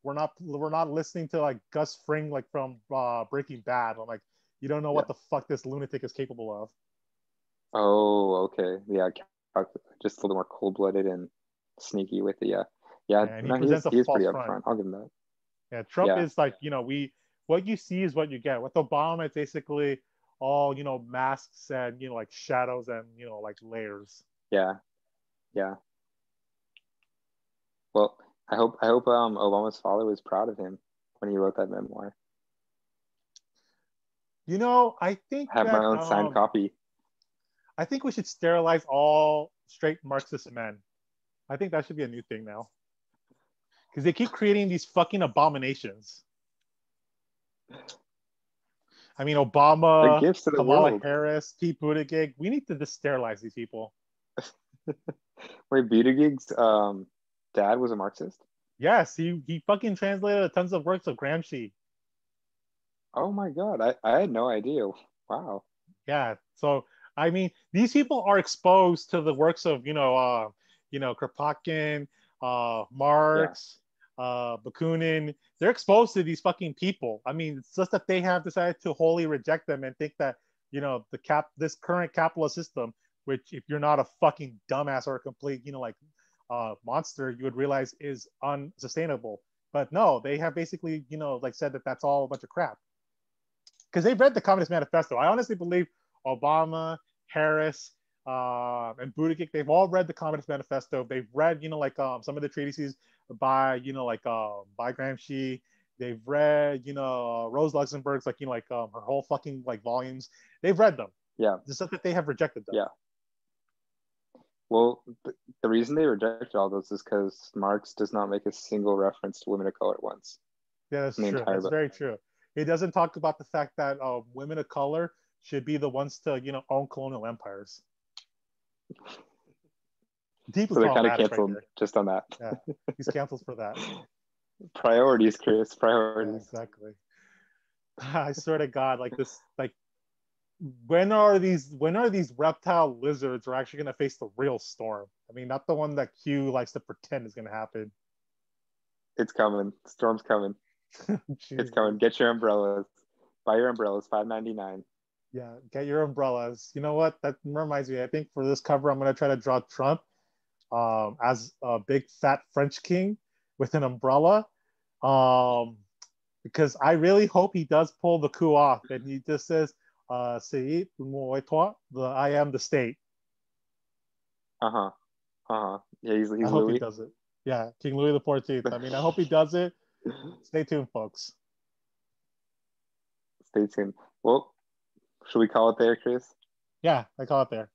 we're not listening to like Gus Fring like from Breaking Bad. I'm like, you don't know Yeah. what the fuck this lunatic is capable of. Oh, okay. Yeah, just a little more cold-blooded and sneaky with it. Yeah. Yeah, And he no, presents a he is false pretty front. upfront. I'll give him that. Yeah, Trump Yeah. is like, we what you see is what you get. With Obama, it's basically all, masks and, like shadows and, like layers. Yeah. Yeah. Well, I hope Obama's father was proud of him when he wrote that memoir. I think I have my that own signed copy. I think we should sterilize all straight Marxist men. I think that should be a new thing now. Because they keep creating these fucking abominations. I mean, They're Obama, gifts to the Kamala world. Harris, Pete Buttigieg. We need to just sterilize these people. Wait, Buttigieg's dad was a Marxist? Yes, he fucking translated tons of works of Gramsci. Oh my God, I had no idea. Wow. Yeah, so I mean, these people are exposed to the works of, Kropotkin, Yeah. Marx, Bakunin. They're exposed to these fucking people. I mean, it's just that they have decided to wholly reject them and think that, this current capitalist system, which if you're not a fucking dumbass or a complete, monster, you would realize is unsustainable. But no, they have basically, like said that that's all a bunch of crap. Because they've read the Communist Manifesto. I honestly believe Obama, Harris, and Buttigieg, they've all read the Communist Manifesto. They've read, some of the treatises by Gramsci. They've read, Rose Luxemburg's, her whole fucking volumes. They've read them. Yeah. It's just that they have rejected them. Yeah. Well, the reason they rejected all those is because Marx does not make a single reference to women of color once. Yeah, that's true. That's very true. He doesn't talk about the fact that women of color should be the ones to, own colonial empires. Deeply so they're kind of canceled right just on that. Yeah, he's canceled for that. Priorities, Chris. Priorities. Yeah, exactly. I swear to God, when are these reptile lizards are actually going to face the real storm? I mean, not the one that Q likes to pretend is going to happen. It's coming. Storm's coming. It's coming. Get your umbrellas. Buy your umbrellas. $5.99. Yeah, get your umbrellas. You know what? That reminds me. I think for this cover, I'm going to try to draw Trump as a big fat French king with an umbrella. Because I really hope he does pull the coup off and he just says, "C'est moi, I am the state." Yeah, he's I hope he does it. Yeah, King Louis XIV. I mean, I hope he does it. Stay tuned, folks. Stay tuned. Well, should we call it there, Chris? Yeah, I call it there.